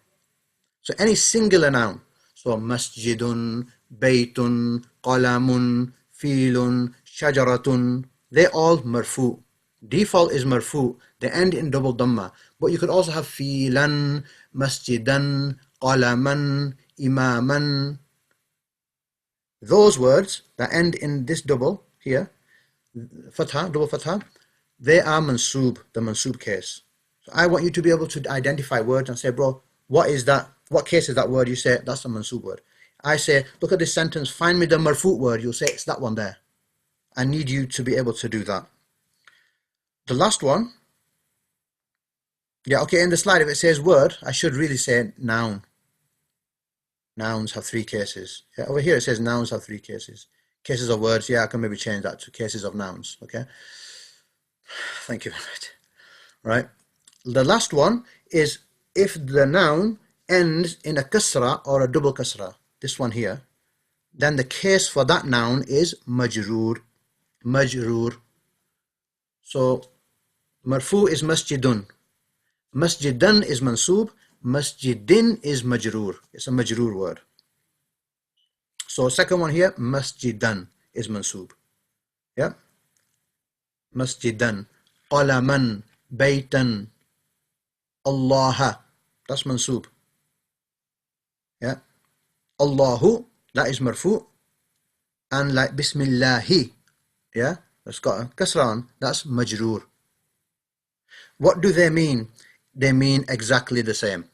So any singular noun. So masjidun, baytun, qalamun, filun, shajaratun, they're all marfu. Default is marfu. They end in double dhamma. But you could also have filan, masjidan, qalaman, imaman. Those words that end in this double here, fatha, double fatha, they are mansub, the mansub case. So I want you to be able to identify words and say, bro, what is that? What case is that word? You say, that's a mansub word. I say, look at this sentence, find me the marfu word. You'll say, it's that one there. I need you to be able to do that. The last one, yeah, okay, in the slide, if it says word, I should really say noun. Nouns have three cases. Yeah, over here it says nouns have three cases. Cases of words, yeah, I can maybe change that to cases of nouns, okay? Thank you very much. Right? The last one is if the noun ends in a kasra or a double kasra, this one here, then the case for that noun is majroor. Majroor. So marfu is masjidun. Masjidan is mansub. Masjidin is majroor. It's a majroor word. So second one here, masjidan is mansub. Yeah? Masjidan. Qalaman. Baytan. Allah. That's mansub. Yeah? Allahu, that is marfu. And like Bismillahi, yeah? That's got a kasra on. That's majroor. What do they mean? They mean exactly the same.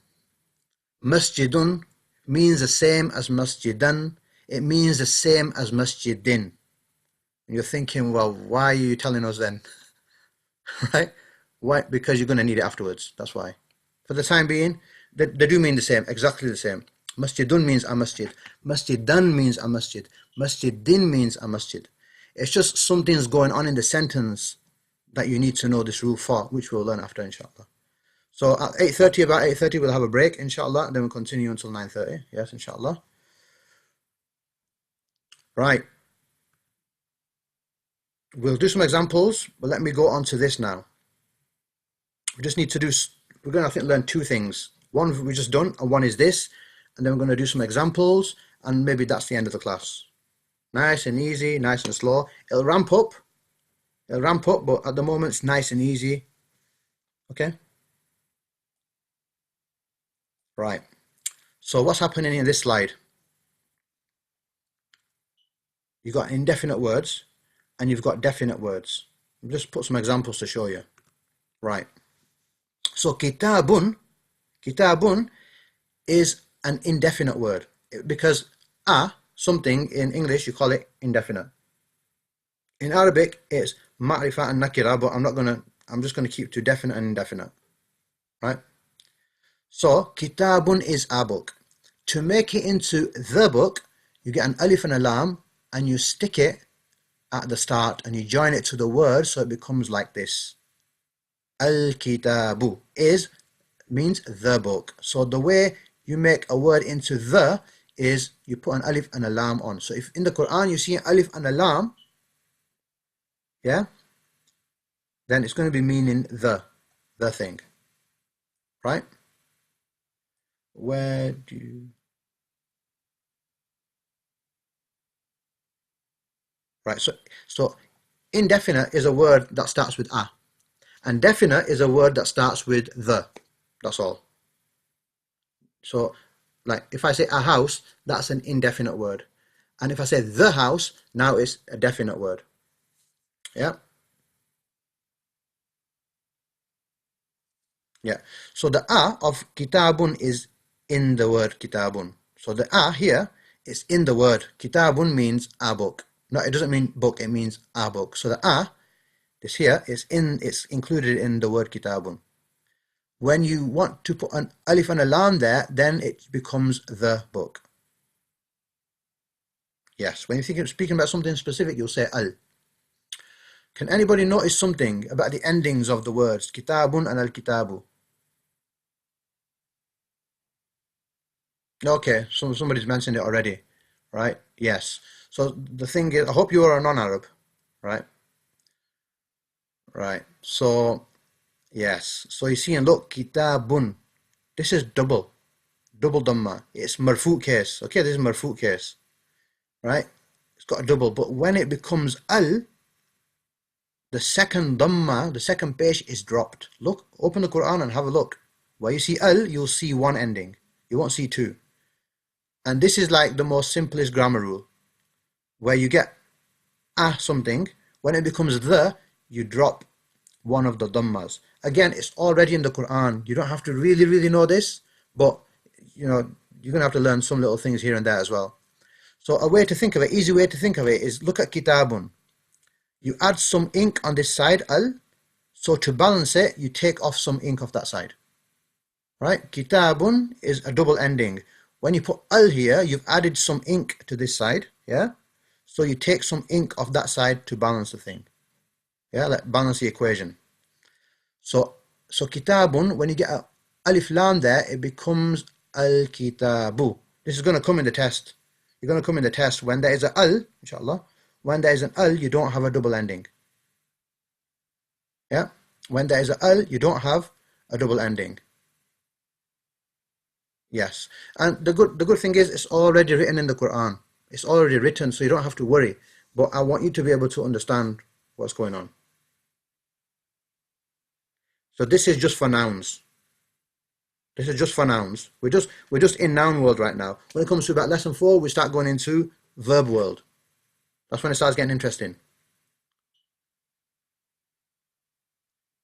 Masjidun means the same as masjidan. It means the same as masjidin. And you're thinking, well, why are you telling us then? Right? Why? Because you're going to need it afterwards. That's why. For the time being, they do mean the same, exactly the same. Masjidun means a masjid. Masjidan means a masjid. Masjidin means a masjid. It's just something's going on in the sentence that you need to know this rule for, which we'll learn after, inshallah. So at 8:30, about 8:30, we'll have a break, inshallah, and then we'll continue until 9:30. Yes, inshallah. Right. We'll do some examples, but let me go on to this now. We just need to do, we're going to, I think, learn two things. One we just done, and one is this, and then we're going to do some examples, and maybe that's the end of the class. Nice and easy, nice and slow. It'll ramp up, but at the moment it's nice and easy. Okay? Right. So what's happening in this slide? You've got indefinite words, and you've got definite words. I'll just put some examples to show you. Right. So kitabun is an indefinite word because something in English you call it indefinite. In Arabic it's ma'rifah and nakira, but I'm just gonna keep to definite and indefinite. Right? So kitabun is a book. To make it into the book, you get an alif and a lam and you stick it at the start and you join it to the word so it becomes like this. Al-kitabu means the book. So the way you make a word into the is you put an alif and a lam on. So if in the Quran you see an alif and a lam, yeah, then it's going to be meaning the thing. Right? Where do you... Right, so indefinite is a word that starts with a. And definite is a word that starts with the. That's all. So, like if I say a house, that's an indefinite word. And if I say the house, now it's a definite word. Yeah? Yeah. So the a of kitabun is in the word kitabun. So the a here is in the word. Kitabun means a book. No, it doesn't mean book, it means a book. So the a, this here, it's included in the word kitabun. When you want to put an alif and a lam there, then it becomes the book. Yes, when you think of speaking about something specific, you'll say al. Can anybody notice something about the endings of the words kitabun and al-kitabu? Okay, so somebody's mentioned it already, right? Yes. So the thing is, I hope you are a non-Arab, right? Right. So, yes. So you see, and look, kitabun. This is double dhamma. It's marfu case. Okay, this is marfu case, right? It's got a double, but when it becomes al, the second dhamma, the second pesh is dropped. Look, open the Quran and have a look. Where you see al, you'll see one ending. You won't see two. And this is like the most simplest grammar rule. Where you get something, when it becomes the, you drop one of the dhammas. Again, it's already in the Quran. You don't have to really know this, but you're going to have to learn some little things here and there as well. So a way to think of it, easy way to think of it is look at kitabun. You add some ink on this side, al. So to balance it, you take off some ink off that side. Right? Kitabun is a double ending. When you put al here, you've added some ink to this side. Yeah? So you take some ink off that side to balance the thing. Yeah, like balance the equation. So kitabun, when you get a alif lam there, it becomes al-kitabu. This is going to come in the test. You're going to come in the test. When there is an al, inshallah, when there is an al, you don't have a double ending. Yeah? When there is an al, you don't have a double ending. Yes. And the good thing is it's already written in the Quran. It's already written, so you don't have to worry. But I want you to be able to understand what's going on. So this is just for nouns. This is just for nouns. We're just in noun world right now. When it comes to about lesson 4, we start going into verb world. That's when it starts getting interesting.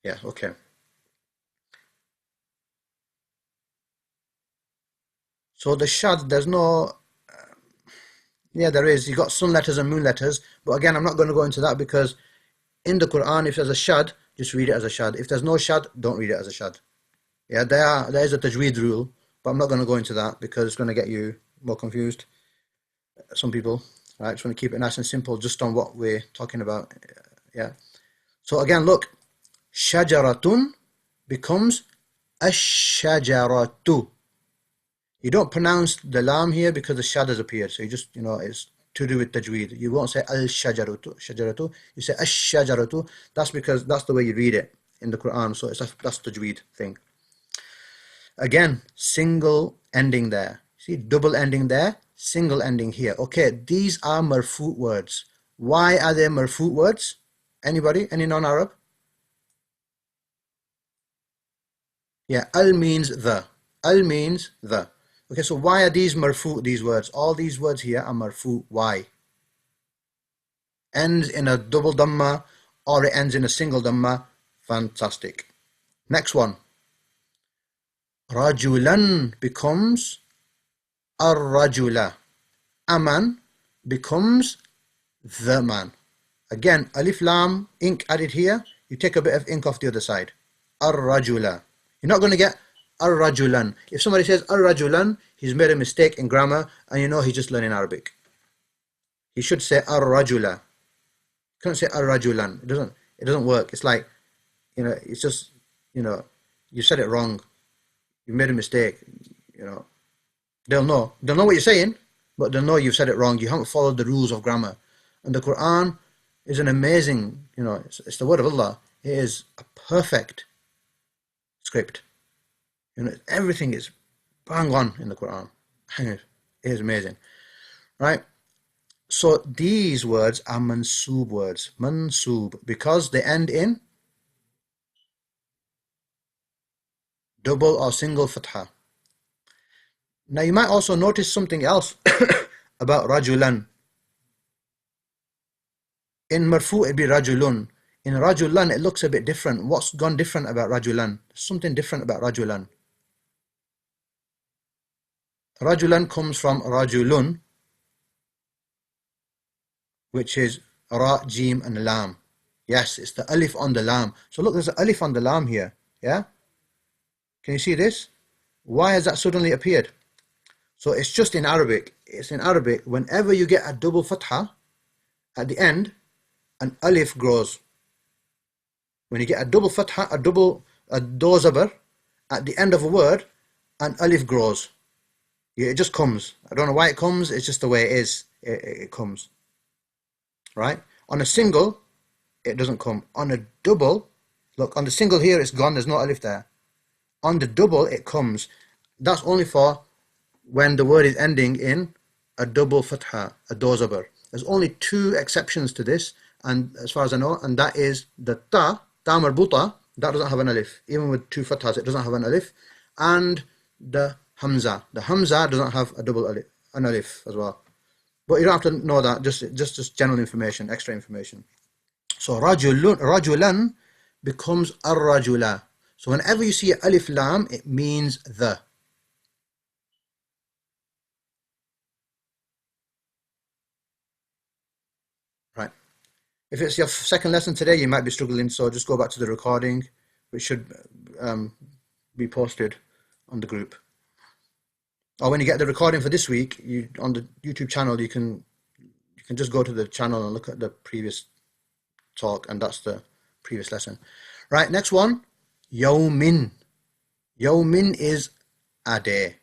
Yeah, okay. So the shad, there's no... yeah, there is. You got sun letters and moon letters. But again, I'm not going to go into that because in the Quran, if there's a shad, just read it as a shad. If there's no shad, don't read it as a shad. Yeah, there is a tajweed rule, but I'm not going to go into that because it's going to get you more confused. Some people, right? Just want to keep it nice and simple just on what we're talking about. Yeah. So again, look, shajaratun becomes ash-shajaratu. You don't pronounce the lam here because the shad has appeared. So you just, it's to do with tajweed. You won't say al-shajaratu. You say ash-shajaratu. That's because that's the way you read it in the Quran. So that's tajweed thing. Again, single ending there. See, double ending there, single ending here. Okay, these are marfu words. Why are they marfu words? Anybody? Any non-Arab? Yeah, al means the. Al means the. Okay, so why are these marfu, these words? All these words here are marfu. Why? Ends in a double dhamma or it ends in a single dhamma. Fantastic. Next one. Rajulan becomes ar-rajula. A man becomes the man. Again, alif lam, ink added here. You take a bit of ink off the other side. Ar-rajula. You're not going to get ar-rajulan. If somebody says ar-rajulan, he's made a mistake in grammar and he's just learning Arabic. He should say ar-rajula. You can't say ar-rajulan. It doesn't work. It's like, it's just, you said it wrong. You made a mistake. They'll know what you're saying, but they'll know you've said it wrong. You haven't followed the rules of grammar. And the Quran is an amazing, it's the word of Allah. It is a perfect script. Everything is bang on in the Quran. It is amazing. Right? So these words are mansoob words. Mansoob. Because they end in double or single fatha. Now you might also notice something else about rajulan. In marfu it'd be rajulun. In rajulan it looks a bit different. What's gone different about rajulan? Something different about rajulan. Rajulan comes from rajulun, which is ra, jim and lam. Yes, it's the alif on the lam. So look, there's an alif on the lam here. Yeah? Can you see this? Why has that suddenly appeared? So it's just in Arabic. It's in Arabic. Whenever you get a double fatha at the end, an alif grows. When you get a double fatha, a do zabar, at the end of a word, an alif grows. Yeah, it just comes. I don't know why it comes. It's just the way it is. It comes. Right? On a single, it doesn't come. On a double, look, on the single here, it's gone. There's no alif there. On the double, it comes. That's only for when the word is ending in a double fatha, a do zabar. There's only two exceptions to this, and as far as I know, and that is the ta marbuta, that doesn't have an alif. Even with two fathas, it doesn't have an alif. And the hamza. The hamza doesn't have a double alif, an alif as well. But you don't have to know that, just general information, extra information. So rajulan becomes ar-rajula. So whenever you see alif lam, it means the. Right. If it's your second lesson today, you might be struggling, so just go back to the recording, which should be posted on the group. Or when you get the recording for this week, on the YouTube channel, you can just go to the channel and look at the previous talk, and that's the previous lesson. Right, next one, yawmin. Yawmin is a day.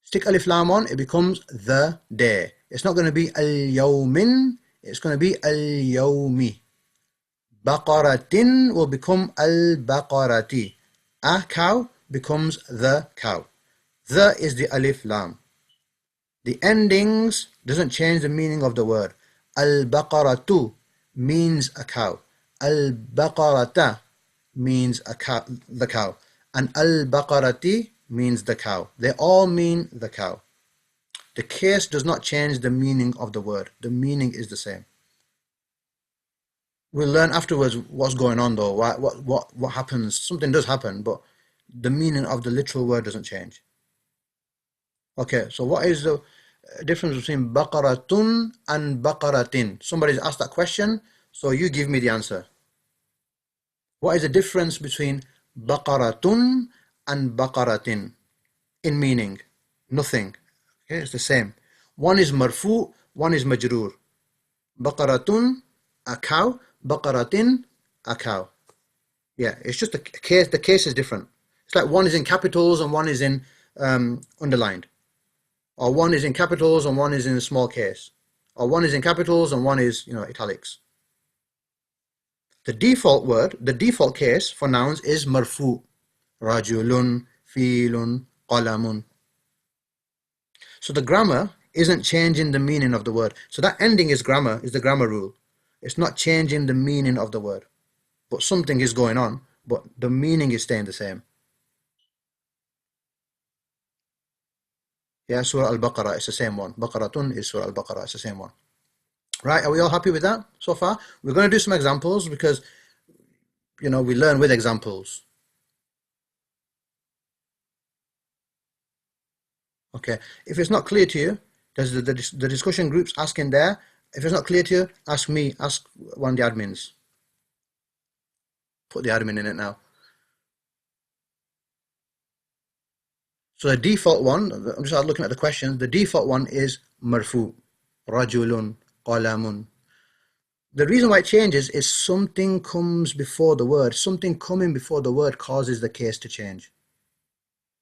Stick alif lam on, it becomes the day. It's not going to be al-yawmin, it's going to be al-yawmi. Bakaratin will become al-bakarati. A cow becomes the cow. The is the alif lam. The endings doesn't change the meaning of the word. Al-bakaratu means a cow. Al-bakarata means a cow, the cow. And al-bakarati means the cow. They all mean the cow. The case does not change the meaning of the word. The meaning is the same. We'll learn afterwards what's going on though. What happens? Something does happen, but the meaning of the literal word doesn't change. Okay, so what is the difference between Bakaratun and Bakaratin? Somebody's asked that question, so you give me the answer. What is the difference between Bakaratun and Bakaratin in meaning? Nothing. Okay, it's the same. One is marfu, one is majroor. Bakaratun, a cow. Bakaratin, a cow. Yeah, it's just the case. The case is different. It's like one is in capitals and one is in underlined. Or one is in capitals and one is in a small case. Or one is in capitals and one is, italics. The default word, the default case for nouns is marfu. Rajulun, filun, qalamun. So the grammar isn't changing the meaning of the word. So that ending is grammar, is the grammar rule. It's not changing the meaning of the word. But something is going on, but the meaning is staying the same. Yeah, Surah Al-Baqarah, it's the same one. Bakaratun is Surah Al-Baqarah, it's the same one. Right, are we all happy with that so far? We're going to do some examples because, we learn with examples. Okay, if it's not clear to you, there's the discussion groups asking there. If it's not clear to you, ask me, ask one of the admins. Put the admin in it now. So the default one, I'm just looking at the question, the default one is marfu, rajulun, qalamun. The reason why it changes is something comes before the word. Something coming before the word causes the case to change.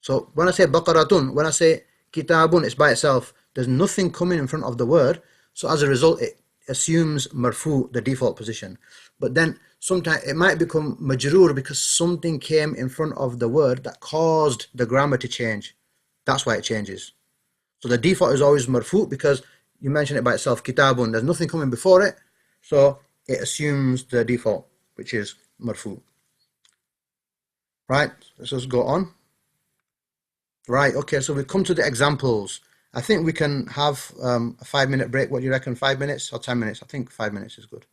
So when I say bakaratun, when I say kitabun, it's by itself. There's nothing coming in front of the word. So as a result, it assumes marfu, the default position. But then sometimes it might become majroor because something came in front of the word that caused the grammar to change. That's why it changes. So the default is always marfu because you mentioned it by itself, kitabun. There's nothing coming before it. So it assumes the default, which is marfu. Right, let's just go on. Right, okay, so we come to the examples. I think we can have a 5-minute break. What do you reckon, 5 minutes or 10 minutes? I think 5 minutes is good.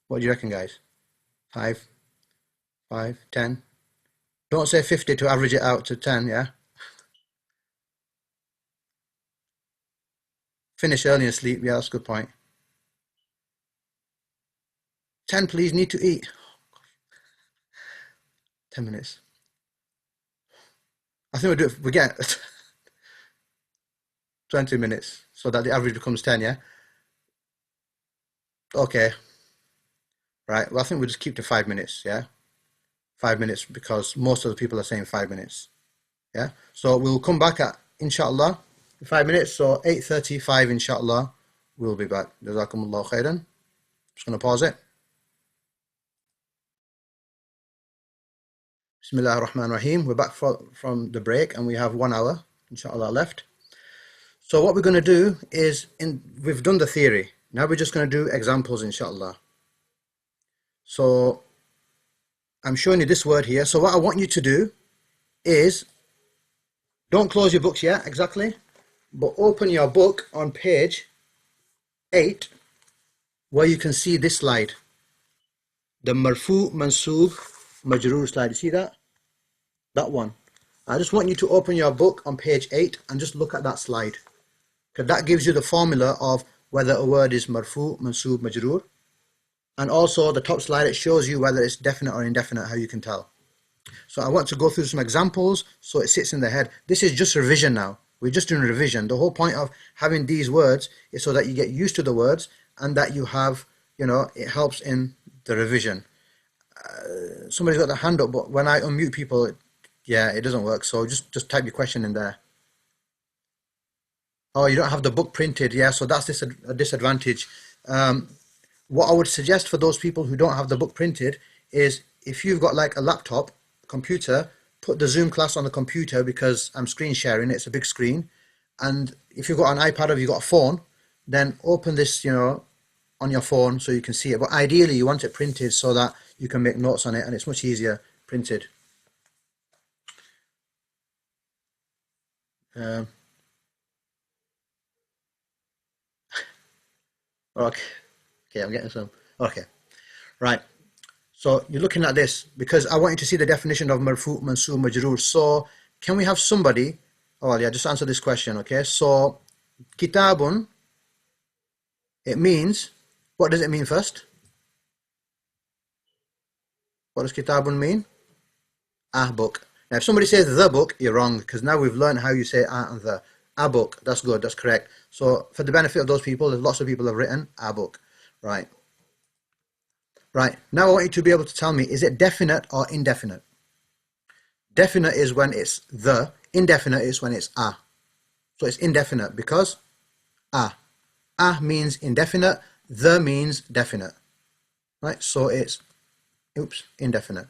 What do you reckon, guys? 5, 10. Don't say 50 to average it out to 10, yeah? Finish early and sleep, yeah, that's a good point. 10, please, need to eat. 10 minutes. I think we get 20 minutes so that the average becomes 10, yeah? Okay. Right, well, I think we'll just keep to 5 minutes, yeah? 5 minutes because most of the people are saying 5 minutes, yeah? So we'll come back at, inshallah, 5 minutes, so 8:35, inshallah, we'll be back. Jazakumullah khairan. Just going to pause it. Bismillah ar-Rahman ar-Rahim. We're back from the break and we have 1 hour, inshallah, left. So what we're going to do is, we've done the theory. Now we're just going to do examples, inshallah. So I'm showing you this word here. So what I want you to do is, don't close your books yet, exactly, but open your book on page 8, where you can see this slide. The Marfu, Mansoob, Majroor slide. You see that? That one. I just want you to open your book on page 8 and just look at that slide. Because that gives you the formula of whether a word is Marfu, Mansoob, Majroor. And also the top slide, it shows you whether it's definite or indefinite, how you can tell. So I want to go through some examples so it sits in the head. This is just revision now. We're just doing revision. The whole point of having these words is so that you get used to the words and that you have, it helps in the revision. Somebody's got their hand up, but when I unmute people, it doesn't work. So just type your question in there. Oh, you don't have the book printed. Yeah, so that's a disadvantage. What I would suggest for those people who don't have the book printed is, if you've got like a laptop, computer, put the Zoom class on the computer, because I'm screen sharing, it's a big screen. And if you've got an iPad or you've got a phone, then open this, on your phone so you can see it. But ideally you want it printed so that you can make notes on it, and it's much easier printed. Okay, I'm getting some. Okay, right. So you're looking at this because I want you to see the definition of marfu, mansoob, majroor. So can we have somebody? Oh yeah, just answer this question. Okay, so kitabun. It means, what does it mean first? What does kitabun mean? Book. Now if somebody says the book, you're wrong, because now we've learned how you say and the. A book. That's good. That's correct. So for the benefit of those people, lots of people have written a book. Right. Right. Now I want you to be able to tell me, is it definite or indefinite? Definite is when it's the. Indefinite is when it's a. So it's indefinite because a. A means indefinite. The means definite. Right. So it's, indefinite.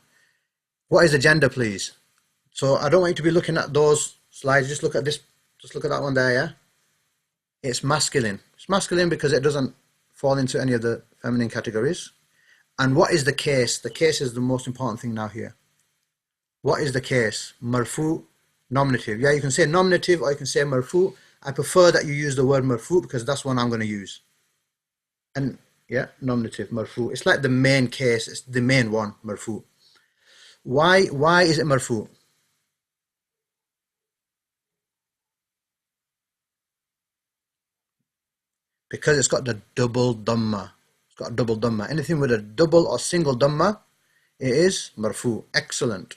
What is the gender, please? So I don't want you to be looking at those slides. Just look at this. Just look at that one there, yeah? It's masculine. It's masculine because it doesn't fall into any of the feminine categories. And what is the case? The case is the most important thing now here. What is the case? Marfu, nominative. Yeah, you can say nominative or you can say marfu. I prefer that you use the word marfu because that's one I'm going to use. And yeah, nominative, marfu. It's like the main case. It's the main one, marfu. Why is it marfu? Because it's got the double dhamma. It's got a double dhamma. Anything with a double or single dhamma, it is marfu. Excellent.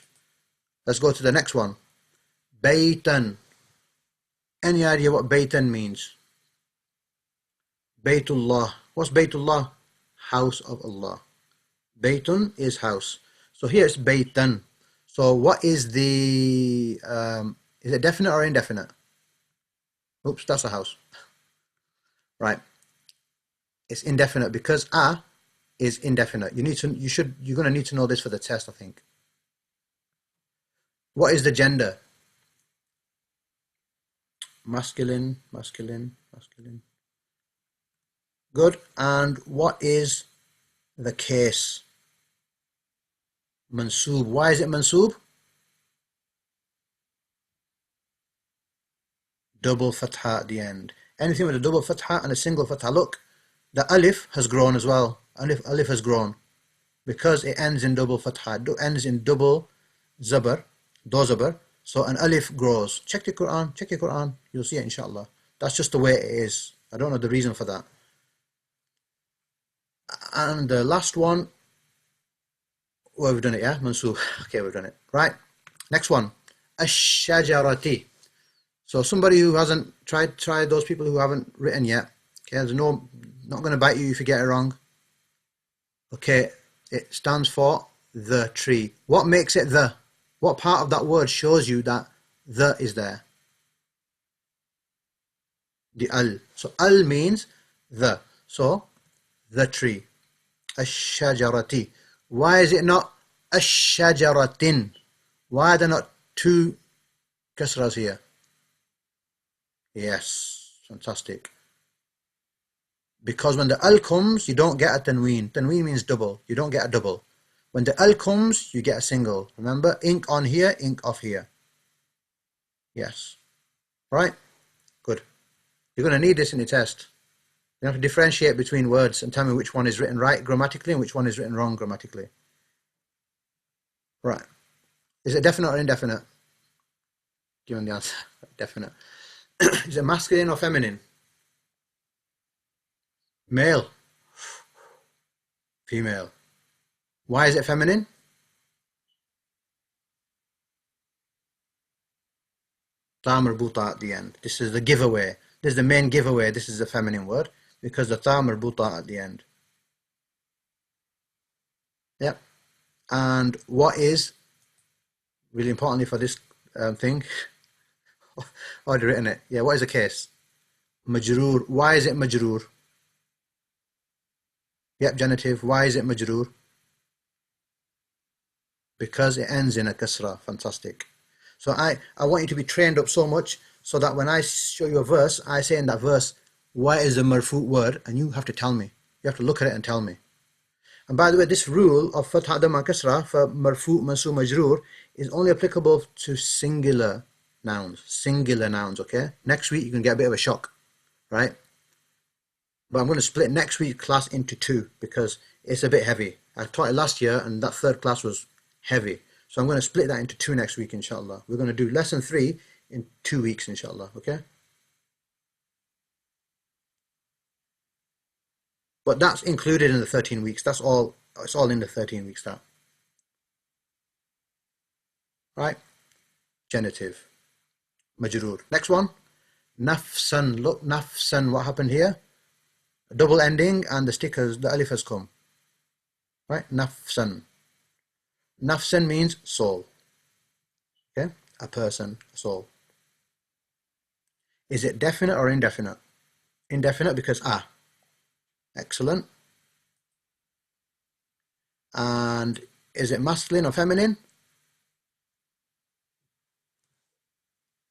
Let's go to the next one. Baytan. Any idea what Baytan means? Baytullah. What's Baytullah? House of Allah. Baytun is house. So here it's Baytan. So what is the, is it definite or indefinite? Oops, that's a house. Right. It's indefinite because a is indefinite. You're going to need to know this for the test, I think. What is the gender? Masculine, masculine, masculine. Good. And what is the case? Mansoob. Why is it mansoob? double fatha at the end. Anything with a double fatha and a single fatha. Look, the alif has grown as well. Alif has grown because it ends in double fatha. It ends in double zabar, do zabar. So an alif grows. Check the Quran. Check your Quran. You'll see it, inshallah. That's just the way it is. I don't know the reason for that. And the last one, well, we've done it, yeah? Mansub. Okay, we've done it. Right. Next one. Ash-shajarati. So somebody who hasn't tried those people who haven't written yet. Okay, there's not going to bite you if you get it wrong. Okay, it stands for the tree. What makes it the? What part of that word shows you that the is there? The al. So al means the. So the tree. Ash-shajarati. Why is it not ash-shajaratin? Why are there not two kasras here? Yes, fantastic. Because when the al comes, you don't get a tanween. Tanween means double. You don't get a double. When the al comes, you get a single. Remember, ink on here, ink off here. Yes. Right? Good. You're going to need this in your test. You have to differentiate between words and tell me which one is written right grammatically and which one is written wrong grammatically. Right. Is it definite or indefinite? Given the answer. Definite. Is it masculine or feminine? Male. Female. Why is it feminine? Ta marbuta at the end. This is the giveaway. This is the main giveaway. This is a feminine word because the ta marbuta at the end. Yep. And what is, really importantly for this thing, I've already written it. Yeah, what is the case? Majroor. Why is it majroor? Yep, genitive. Why is it majroor? Because it ends in a kasra. Fantastic. So I want you to be trained up so much so that when I show you a verse, I say in that verse, what is the marfu word? And you have to tell me. You have to look at it and tell me. And by the way, this rule of fatha dhamma kasra for marfu, mansub, majroor is only applicable to singular nouns. Singular nouns, okay? Next week, you can get a bit of a shock, right? But I'm going to split next week's class into two because it's a bit heavy. I taught it last year and that third class was heavy. So I'm going to split that into two next week, inshallah. We're going to do lesson 3 in 2 weeks, inshallah, okay? But that's included in the 13 weeks. That's all. It's all in the 13 weeks, that. Right? Genitive. Majroor. Next one. Nafsan. Look, nafsan. What happened here? A double ending and the stickers, the alif has come. Right? Nafsan. Nafsan means soul. Okay? A person, a soul. Is it definite or indefinite? Indefinite because excellent. And is it masculine or feminine?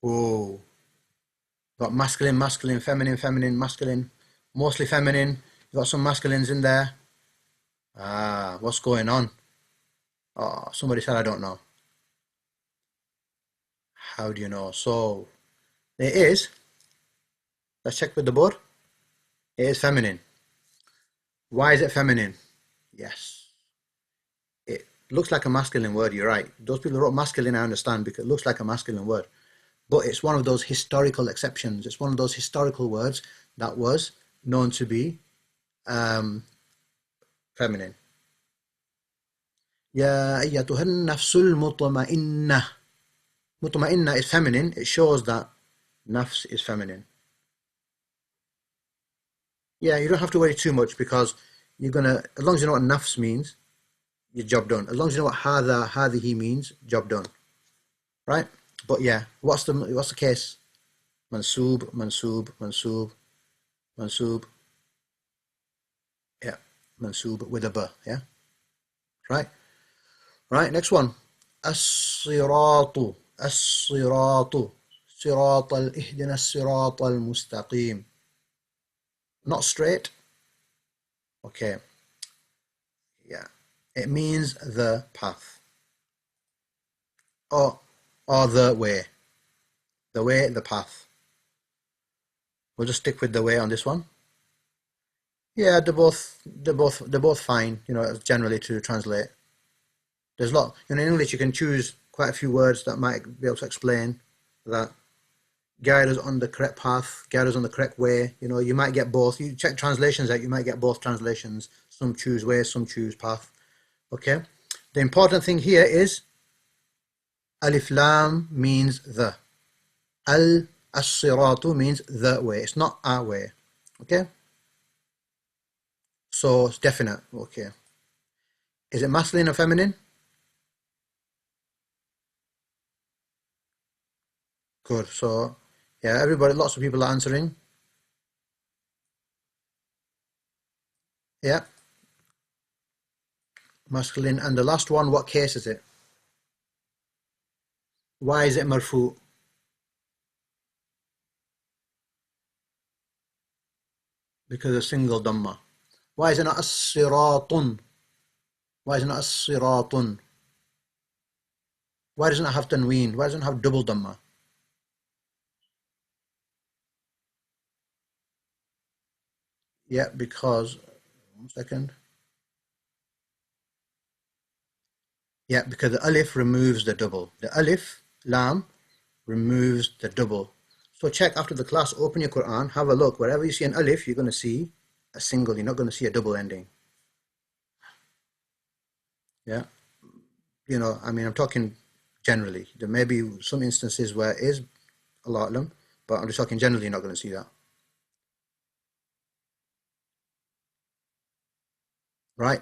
Whoa. Got masculine, masculine, feminine, feminine, masculine. Mostly feminine. You've got some masculines in there. What's going on? Oh, somebody said I don't know. How do you know? So, it is. Let's check with the board. It is feminine. Why is it feminine? Yes. It looks like a masculine word, you're right. Those people who wrote masculine, I understand, because it looks like a masculine word. But it's one of those historical exceptions. It's one of those historical words that was known to be feminine. Ya ayyatuhan nafsul mutma'innah. Mutma'innah is feminine. It shows that nafs is feminine. Yeah, you don't have to worry too much because you're gonna, as long as you know what nafs means, your job done. As long as you know what hadihi means, job done. Right? But yeah, what's the case? Mansub, mansub, mansub, mansub. Yeah, mansub with a ba, yeah? Right? Right, next one. As-siratu, as-siratu, ihdina as-sirat al-mustaqim. Not straight. Okay. Yeah. It means the path. Or the way. The way, the path. We'll just stick with the way on this one. Yeah, they're both fine, you know, generally to translate. There's a lot, you know, in English you can choose quite a few words that might be able to explain that, guide us on the correct path, guide us on the correct way. You know, you might get both. You check translations out, you might get both translations. Some choose way, some choose path. Okay. The important thing here is alif lam means the. As-siratu means the way. It's not our way. Okay. So it's definite. Okay. Is it masculine or feminine? Good. So yeah, everybody, lots of people are answering. Yeah. Masculine. And the last one, what case is it? Why is it marfu? Because of single dhamma. Why is it not as-siratun? Why is it not as-siratun? Why doesn't it have tanween? Why doesn't it have double dhamma? Yeah, because, 1 second. Yeah, because the alif removes the double. The alif, lam, removes the double. So check after the class, open your Quran, have a look. Wherever you see an alif, you're going to see a single. You're not going to see a double ending. Yeah. You know, I mean, I'm talking generally. There may be some instances where it is a lot of them, but I'm just talking generally, you're not going to see that. Right.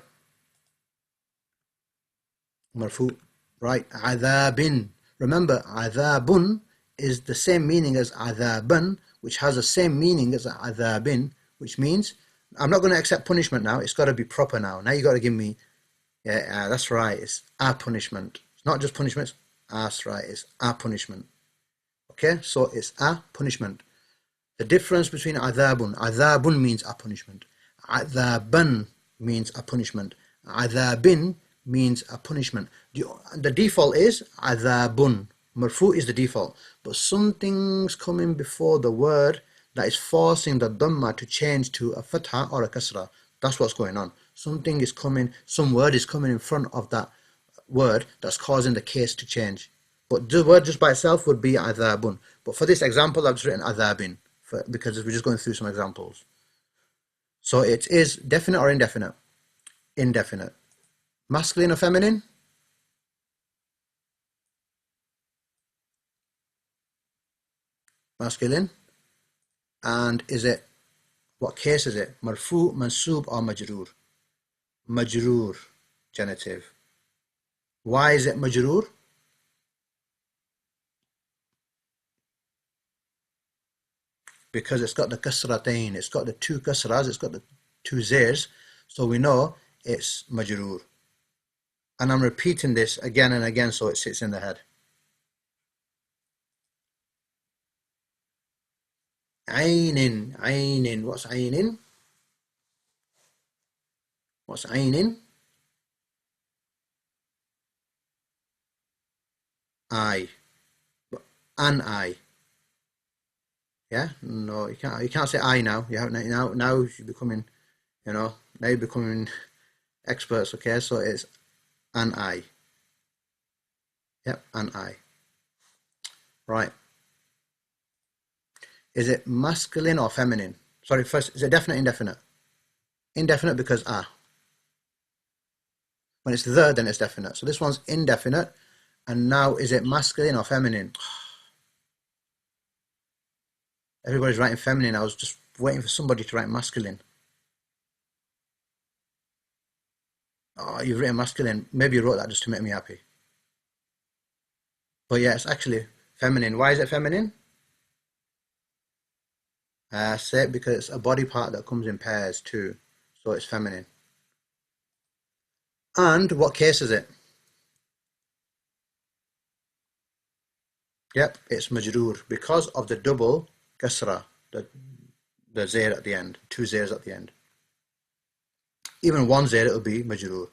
Marfu. Right. Adhabin. Remember, adhabun is the same meaning as adhaban, which has the same meaning as adhabin, which means I'm not going to accept punishment now. It's got to be proper now. Now you got to give me, yeah, that's right. It's a punishment. It's not just punishment. That's right. It's a punishment. Okay, so it's a punishment. The difference between adhabun means a punishment. Adhaban means a punishment. Adhabin means a punishment. The default is adhabun. Marfu is the default. But something's coming before the word that is forcing the dhamma to change to a fatha or a kasra. That's what's going on. Something is coming, some word is coming in front of that word that's causing the case to change. But the word just by itself would be adhabun. But for this example, I've just written adhabin because we're just going through some examples. So it is definite or indefinite? Indefinite. Masculine or feminine? Masculine. And is it, what case is it? Marfu, mansub or majroor? Majroor, genitive. Why is it majroor? Because it's got the kasratain, it's got the two kasras, it's got the two zairs, so we know it's majroor. And I'm repeating this again and again so it sits in the head. Aynin, aynin. What's aynin? What's aynin? Eye. An eye. Yeah? No, you can't say I now. You have now you're becoming, you know, now you're becoming experts, okay? So it's an eye. Yep, an eye. Right. Is it masculine or feminine? Sorry, first, is it definite or indefinite? Indefinite because When it's the, then it's definite. So this one's indefinite. And now, is it masculine or feminine? Everybody's writing feminine. I was just waiting for somebody to write masculine. Oh, you've written masculine. Maybe you wrote that just to make me happy. But yeah, it's actually feminine. Why is it feminine? I say it because it's a body part that comes in pairs too. So it's feminine. And what case is it? Yep, it's majroor because of the double kasra, the zair at the end, two zairs at the end. Even one zair, it'll be majroor.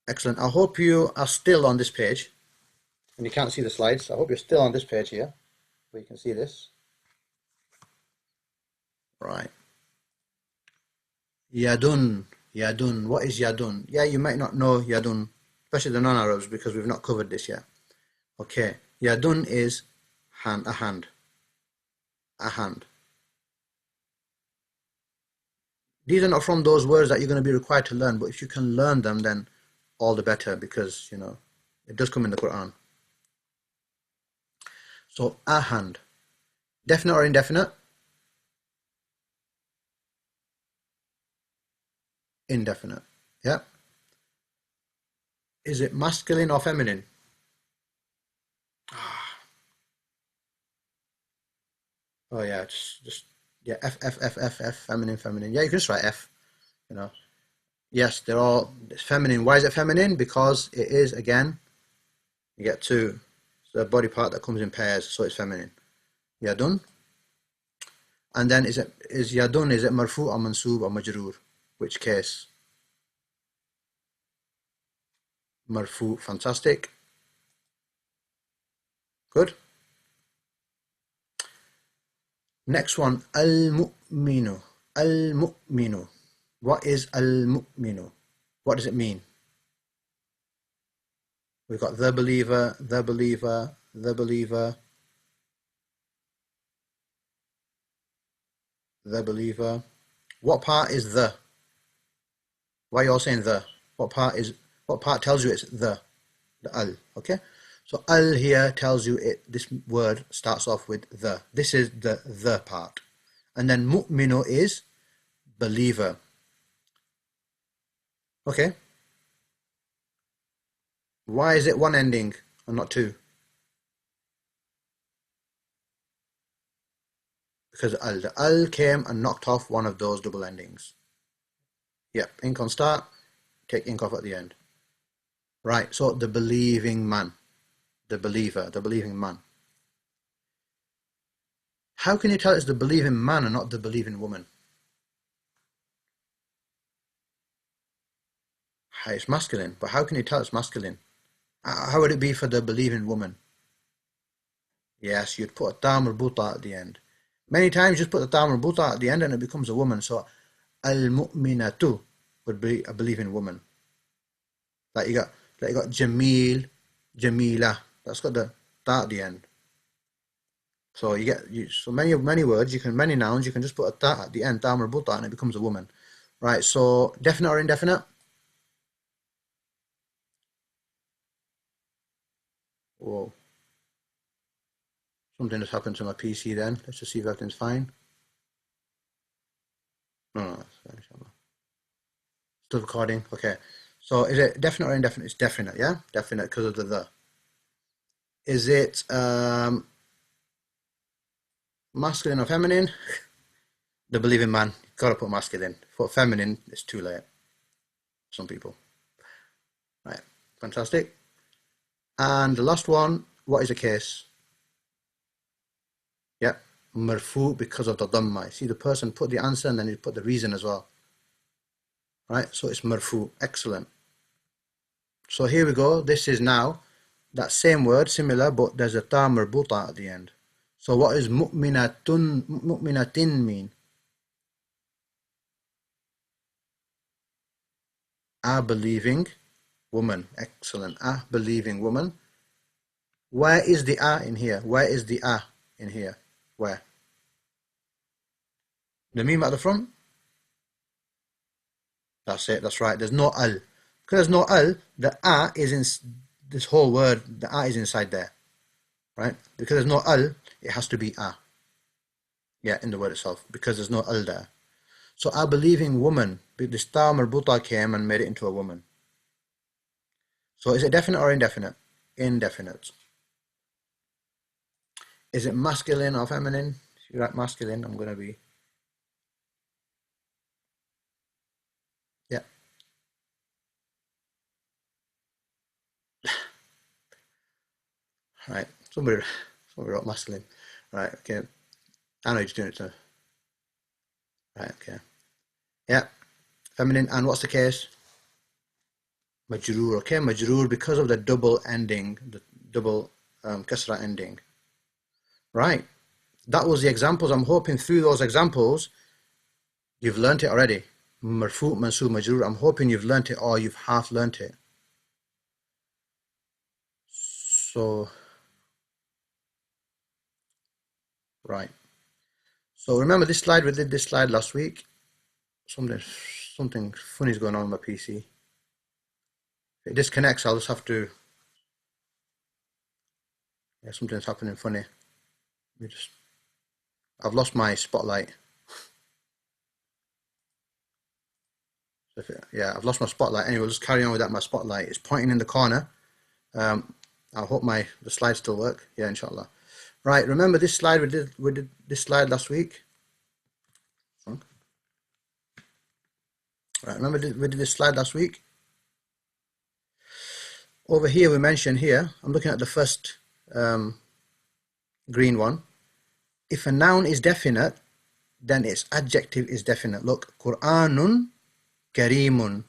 Excellent. I hope you are still on this page. And you can't see the slides. I hope you're still on this page here, where you can see this. Right. Yadun. Yadun. What is yadun? Yeah, you might not know yadun, especially the non-Arabs, because we've not covered this yet. Okay. Yadun is hand, a hand. A hand. These are not from those words that you're going to be required to learn, but if you can learn them, then all the better, because, you know, it does come in the Quran. So, a hand. Definite or indefinite? Indefinite. Yeah. Is it masculine or feminine? Oh yeah, just yeah, F, feminine, feminine. Yeah, you can just write F, you know. Yes, they're all feminine. Why is it feminine? Because it is, again, you get two. It's a body part that comes in pairs, so it's feminine. Yadun. And then is yadun, is it marfu or mansub or majroor? Which case? Marfu, fantastic. Good. Next one, al-mu'minu. Al-mu'minu. What is al-mu'minu? What does it mean? We've got the believer, the believer, the believer, the believer. What part is the? Why are you all saying the? What part tells you it's the al, okay? So al here tells you this word starts off with the. This is the part. And then mu'minu is believer. Okay. Why is it one ending and not two? Because the al came and knocked off one of those double endings. Yep, ink on start, take ink off at the end. Right, so the believing man, the believer, the believing man. How can you tell it's the believing man and not the believing woman? It's masculine, but how can you tell it's masculine? How would it be for the believing woman? Yes, you'd put a ta marbuta at the end. Many times you just put the ta marbuta at the end and it becomes a woman. So al-mu'minatu would be a believing woman. Like you got Jamil, Jamila. That's got the ta at the end. So you get so many words, many nouns, you can just put a ta at the end, ta marbuta, and it becomes a woman. Right, so definite or indefinite? Whoa. Something has happened to my PC then. Let's just see if everything's fine. No, that's fine, inshallah. Still recording. Okay. So is it definite or indefinite? It's definite, yeah? Definite because of the. Is it masculine or feminine? The believing man. You've got to put masculine. For feminine, it's too late. Some people. Right. Fantastic. And the last one, what is a case? Yeah. Marfu because of the dhamma. See, the person put the answer and then he put the reason as well. Right, so it's marfu. Excellent. So here we go. This is now that same word, similar, but there's a ta marbuta at the end. So what is mu'minatin mean? A believing woman. Excellent. A believing woman. Where is the a in here? Where is the a in here? Where? The meme at the front? That's it. That's right. There's no al. Because there's no al, the a is in this whole word. The a is inside there. Right? Because there's no al, it has to be a. Yeah, in the word itself. Because there's no al there. So a believing woman, the star marbuta came and made it into a woman. So is it definite or indefinite? Indefinite. Is it masculine or feminine? If you write masculine, I'm going to be... Yeah. Right. Somebody wrote masculine. Right, okay. I know you're doing it too. Right, okay. Yeah. Feminine. And what's the case? Majroor. Okay, majroor because of the double ending, the double kasra ending. Right. That was the examples. I'm hoping through those examples You've learnt it already. Marfu, mansub, majroor. I'm hoping you've learnt it or you've half learnt it. So, right. So remember this slide, we did this slide last week. Something funny is going on with my PC. If it disconnects, I'll just have to, yeah, something's happening funny. I've lost my spotlight. Yeah, I've lost my spotlight. Anyway, we'll just carry on with that. My spotlight is pointing in the corner. I hope the slides still work. Yeah, inshallah. Right, remember this slide, we did this slide last week. Right, remember we did this slide last week. Over here, we mentioned here, I'm looking at the first green one. If a noun is definite, then its adjective is definite. Look, Qur'anun Kareemun.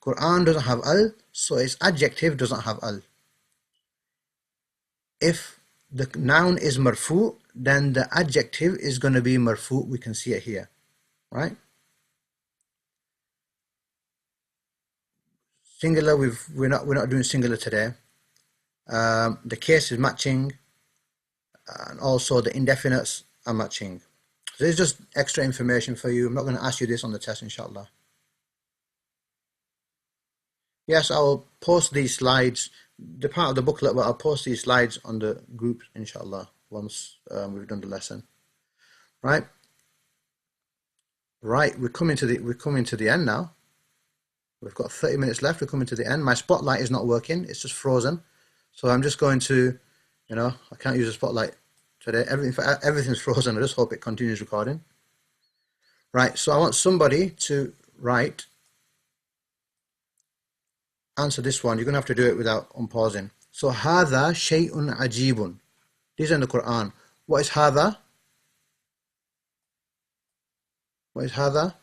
Quran doesn't have al, so its adjective doesn't have al. If the noun is marfu, then the adjective is going to be marfu. We can see it here, right? Singular, we're not doing singular today. The case is matching, and also the indefinites are matching. So this is just extra information for you. I'm not going to ask you this on the test, inshallah. Yes, I'll post these slides. The part of the booklet, but I'll post these slides on the group, inshallah, once we've done the lesson. Right? Right, we're coming to the end now. We've got 30 minutes left. We're coming to the end. My spotlight is not working. It's just frozen. So I'm just going to, I can't use a spotlight today. Everything's frozen. I just hope it continues recording. Right, so I want somebody to write, answer this one. You're going to have to do it without unpausing. So, هذا شيء عجيب. These are in the Quran. What is هذا? What is هذا?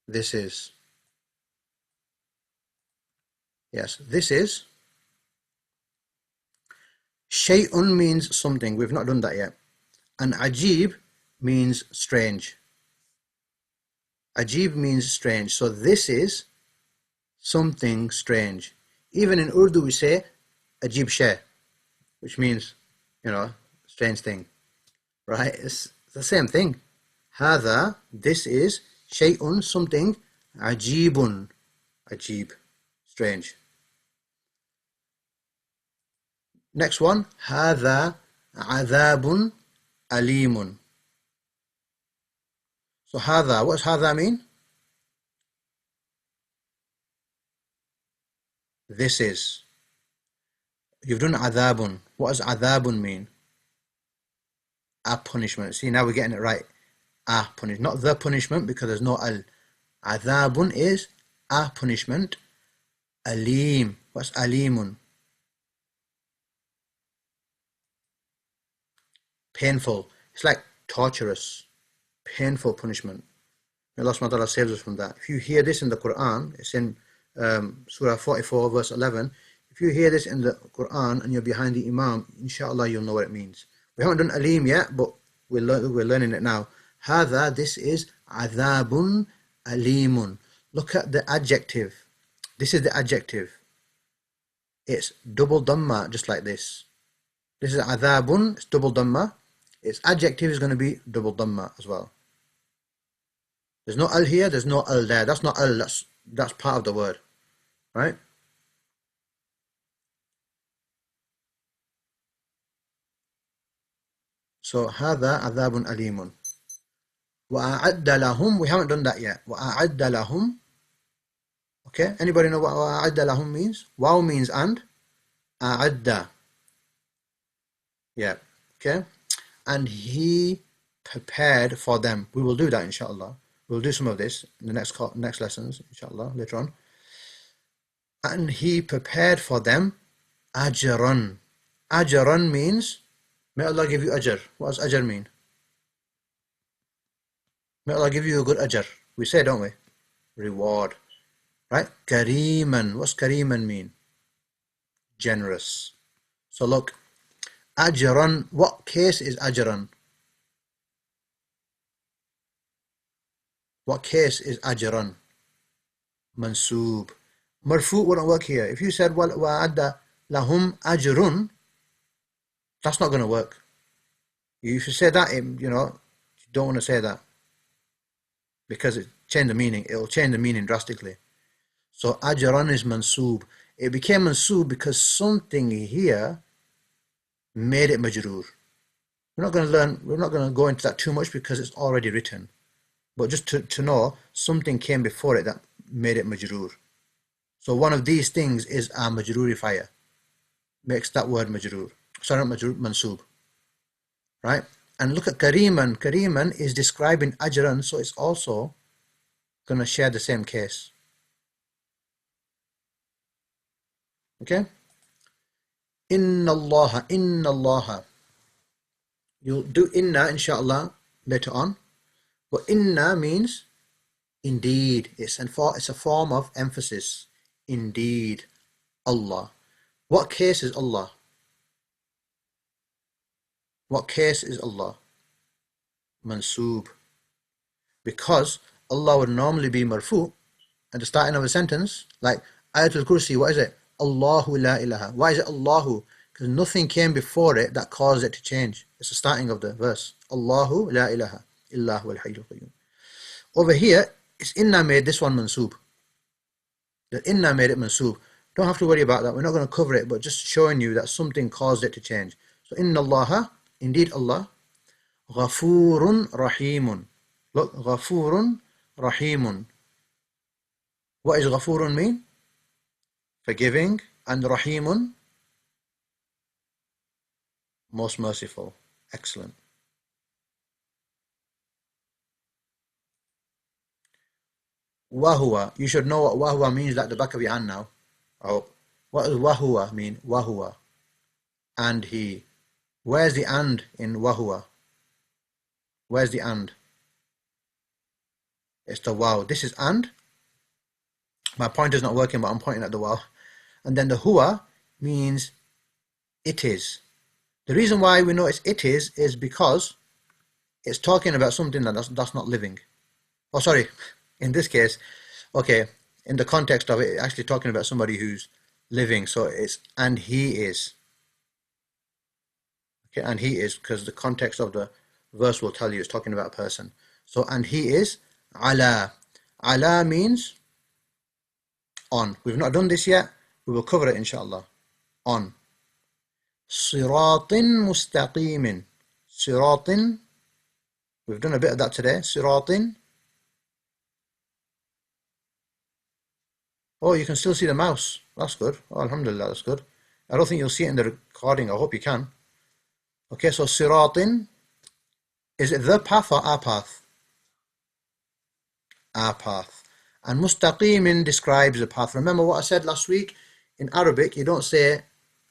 This is. Yes, this is. Shay'un means something. We've not done that yet. And ajib means strange. Ajib means strange. So this is something strange. Even in Urdu we say ajib shay, which means, strange thing. Right? It's the same thing. Hada, this is shay'un, something, ajibun, ajib, strange. Next one, hada adhabun alimun. So hada, what does hada mean? This is. You've done adhabun. What does adhabun mean? A punishment. See, now we're getting it right. A punishment, not the punishment, because there's no al. Adhabun is a punishment. Alim. What's alimun? Painful. It's like torturous, painful punishment. May Allah subhanahu wa ta'ala saves us from that. If you hear this in the Quran, it's in Surah 44, verse 11. If you hear this in the Quran and you're behind the imam, inshallah you'll know what it means. We haven't done alim yet, but we're learning it now. Hada, this is adhabun alimun. Look at the adjective. This is the adjective. It's double dhamma, just like this. This is adhabun, it's double dhamma. Its adjective is going to be double dhamma as well. There's no al here, there's no al there. That's not al, that's part of the word. Right? So, هذا عذاب أليم. وأعد لهم, we haven't done that yet. وأعد لهم. Okay, anybody know what وأعد لهم means? Wow means and. أعد. Yeah, okay. And he prepared for them. We will do that, inshallah. We'll do some of this in the next lessons, inshallah, later on. And he prepared for them ajran. Ajran means, may Allah give you ajr. What does ajr mean? May Allah give you a good ajr. We say, don't we? Reward. Right? Kareeman. What's kareeman mean? Generous. So look, Ajran. What case is ajran? What case is ajran? Mansoob. Marfu wouldn't work here. If you said wa'adda lahum ajrun, that's not going to work. You should say that, you don't want to say that because it changed the meaning. It'll change the meaning drastically. So ajran is mansoob. It became mansoob because something here made it majroor. We're not going to go into that too much because it's already written. But just to know, something came before it that made it majroor. So one of these things is a majroorifier. Makes that word majroor. Sorry, not majroor, mansoob. Right? And look at kariman. Kariman is describing ajran, so it's also going to share the same case. Okay? Inna Allah. You'll do inna, inshallah, later on. But inna means indeed. It's a form of emphasis. Indeed. Allah. What case is Allah? What case is Allah? Mansoob. Because Allah would normally be marfu at the starting of a sentence, like Ayatul Kursi, what is it? Allahu la ilaha. Why is it Allahu? Because nothing came before it that caused it to change. It's the starting of the verse. Allahu la ilaha illahu al-hayyul qayyum. Over here, it's inna made this one mansoob. The inna made it mansoob. Don't have to worry about that. We're not going to cover it, but just showing you that something caused it to change. So inna Allaha, indeed Allah, ghafurun rahimun. Look, ghafurun rahimun. What does ghafurun mean? Forgiving, and rahimun, most merciful. Excellent. Wahuwa. You should know what wahuwa means like the back of your hand now. I hope. What does wahuwa mean? Wahuwa. And he. Where's the and in wahuwa? Where's the and? It's the wow. This is and. My pointer's not working, but I'm pointing at the wow. And then the huwa means it is. The reason why we know it is because it's talking about something that's not living. Oh, sorry. In this case, okay, in the context of it, it's actually talking about somebody who's living. So it's and he is. Okay, and he is, because the context of the verse will tell you it's talking about a person. So and he is ala. Ala means on. We've not done this yet. We will cover it inshallah. On. Siratin mustaqimin. Siratin. We've done a bit of that today. Siratin. Oh, you can still see the mouse. That's good. Oh, alhamdulillah, that's good. I don't think you'll see it in the recording. I hope you can. Okay, so siratin. Is it the path or a path? A path. And mustaqimin describes a path. Remember what I said last week? In Arabic, you don't say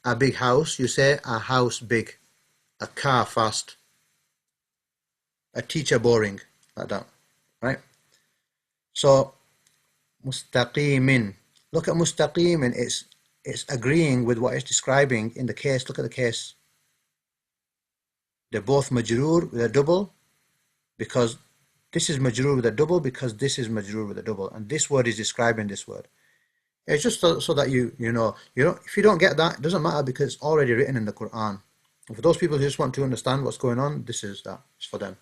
a big house. You say a house big. A car fast. A teacher boring. Like that. Right? So, mustaqimin. Look at mustaqimin. It's agreeing with what it's describing in the case. Look at the case. They're both majroor with a double, because this is majroor with a double, because this is majroor with a double, and this word is describing this word. It's just so that you know. If you don't get that, it doesn't matter, because it's already written in the Quran. And for those people who just want to understand what's going on, this is that. It's for them.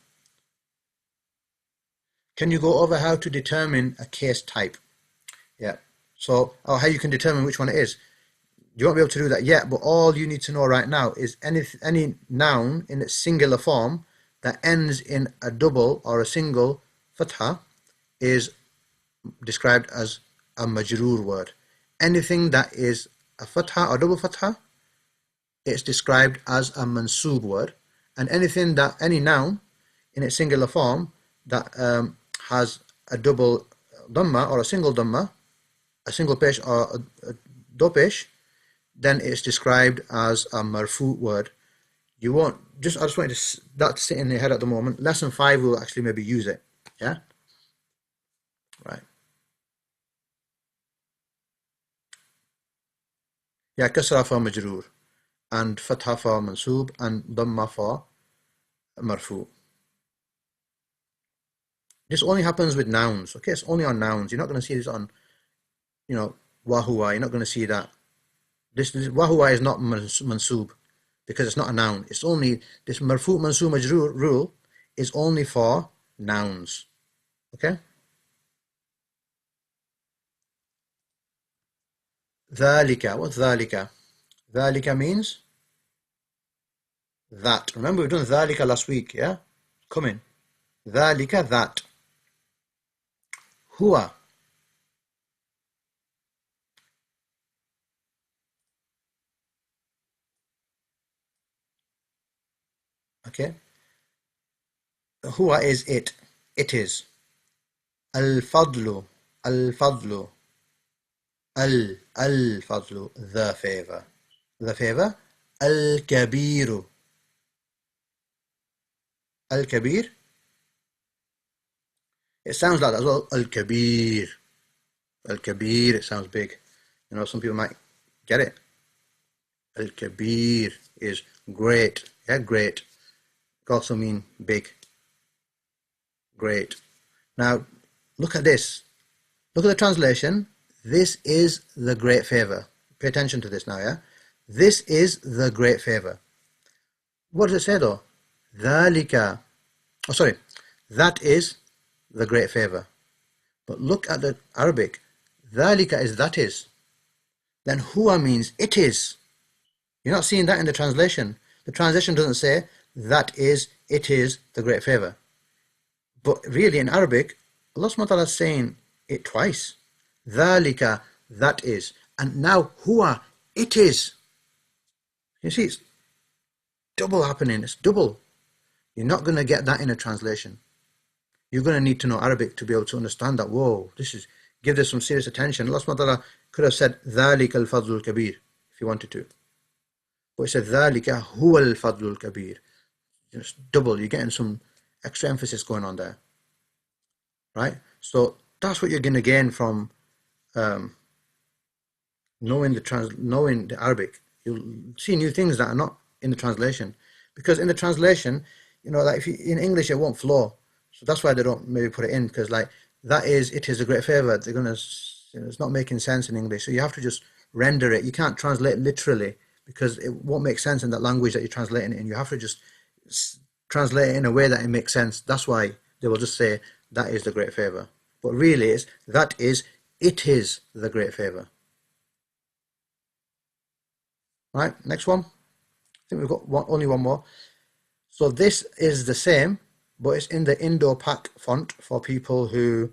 Can you go over how to determine a case type? Yeah. So, how you can determine which one it is. You won't be able to do that yet, but all you need to know right now is any noun in its singular form that ends in a double or a single fatha is described as a majroor word. Anything that is a fatha or double fatha, it's described as a mansoob word. And any noun in its singular form that has a double dhamma or a single dhamma, a single pesh or a do pesh, then it's described as a marfu word. You won't, I just wanted that to sit in your head at the moment. Lesson 5 will actually maybe use it. Yeah? Right. Yeah, kasra for majroor. and fatha for mansoob, and dhamma for marfu. This only happens with nouns, okay? It's only on nouns. You're not going to see this on, wahuwa. You're not going to see that. This wahuwa is not mansoob because it's not a noun. It's only, this marfu mansoob majroor rule is only for nouns, okay? Dhalika, what's dhalika? Dhalika means that. Remember, we've done dhalika last week, yeah? Come in. Dhalika, that. Huwa. Okay? Huwa is it. It is. Al-fadlu. Al-fadlu. Al-fadlu. The favor. The favor. Al-kabiru. Al-kabir. It sounds like that as well. Al-kabir. Al-kabir. It sounds big. Some people might get it. Al-kabir is great. Yeah, great. It can also mean big. Great. Now, look at this. Look at the translation. This is the great favor. Pay attention to this now, yeah? This is the great favor. What does it say though? Dhalika. Oh, sorry. That is the great favor. But look at the Arabic. Dhalika is that is. Then huwa means it is. You're not seeing that in the translation. The translation doesn't say that is, it is the great favor. But really in Arabic, Allah subhanahu wa ta'ala is saying it twice. Dhalika, that is. And now huwa, it is. You see, it's double happening. It's double. You're not going to get that in a translation. You're going to need to know Arabic to be able to understand that. Whoa, give this some serious attention. Allah subhanahu wa ta'ala could have said ذَلِكَ الْفَضْلُ الْكَبِيرُ if he wanted to. But he said ذَلِكَ هُوَ الْفَضْلُ الْكَبِيرُ. Just double. You're getting some extra emphasis going on there. Right? So that's what you're going to gain from knowing the Arabic. You'll see new things that are not in the translation. Because in the translation, like if in English it won't flow. So that's why they don't maybe put it in, because like that is, it is a great favor. They're gonna, it's not making sense in English. So you have to just render it. You can't translate literally because it won't make sense in that language that you're translating it in. You have to just translate it in a way that it makes sense. That's why they will just say that is the great favor. But really it's that is, it is the great favor. Right, next one. I think we've got only one more. So this is the same, but it's in the Indo-Pak font for people who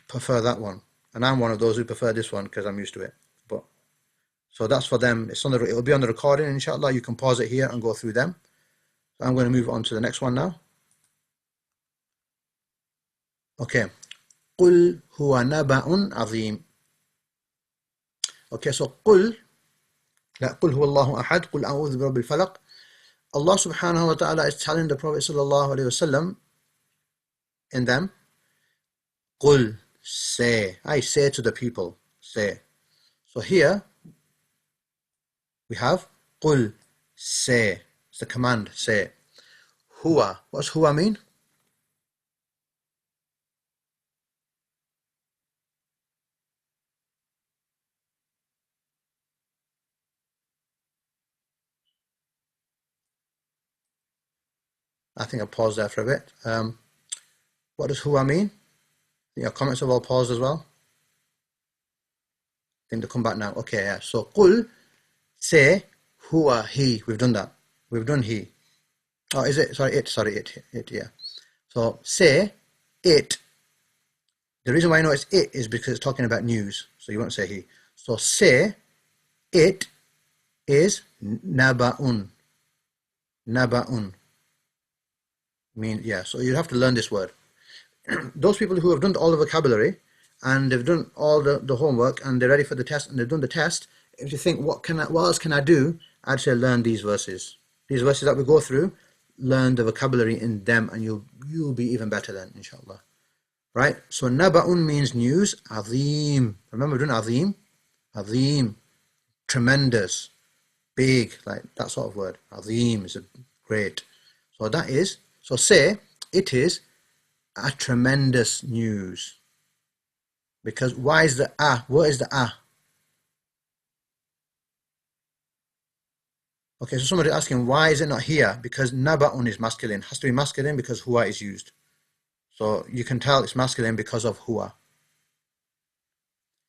prefer that one. And I'm one of those who prefer this one because I'm used to it. But so that's for them. It'll be on the recording, inshallah. You can pause it here and go through them. So I'm going to move on to the next one now. Okay. قُلْ هُوَ نَبَأٌ عَظِيمٌ. Okay, so قُلْ هُوَ اللَّهُ أَحَدٌ قُلْ أَعُوذُ بِرَبِّ الْفَلَقِ. Allah subhanahu wa ta'ala is telling the Prophet sallallahu alayhi wasallam in them, Qul, say. I say to the people, say. So here we have Qul, say. It's the command, say. Huwa. What's huwa mean? I think I'll pause there for a bit. What does huwa mean? Your comments have all paused as well. I think they'll come back now. Okay, yeah. So qul, say, huwa, he. We've done that. We've done he. Oh, is it? Sorry, it, yeah. So say, it. The reason why I know it's it is because it's talking about news. So you won't say he. So say, it is naba'un. Naba'un. Yeah, so you have to learn this word. Those people who have done all the vocabulary and they've done all the homework and they're ready for the test and they've done the test, if you think what else can I do, I'd say learn these verses. These verses that we go through, learn the vocabulary in them and you'll be even better then, inshallah. Right? So naba'un means news. Azim. Remember we're doing azim? Azim. Tremendous. big, like that sort of word. Azim is a great. So that is, so say, it is a tremendous news. Because why is the what is the Okay, so somebody asking, why is it not here? Because naba'un is masculine. It has to be masculine because huwa is used. So you can tell it's masculine because of huwa.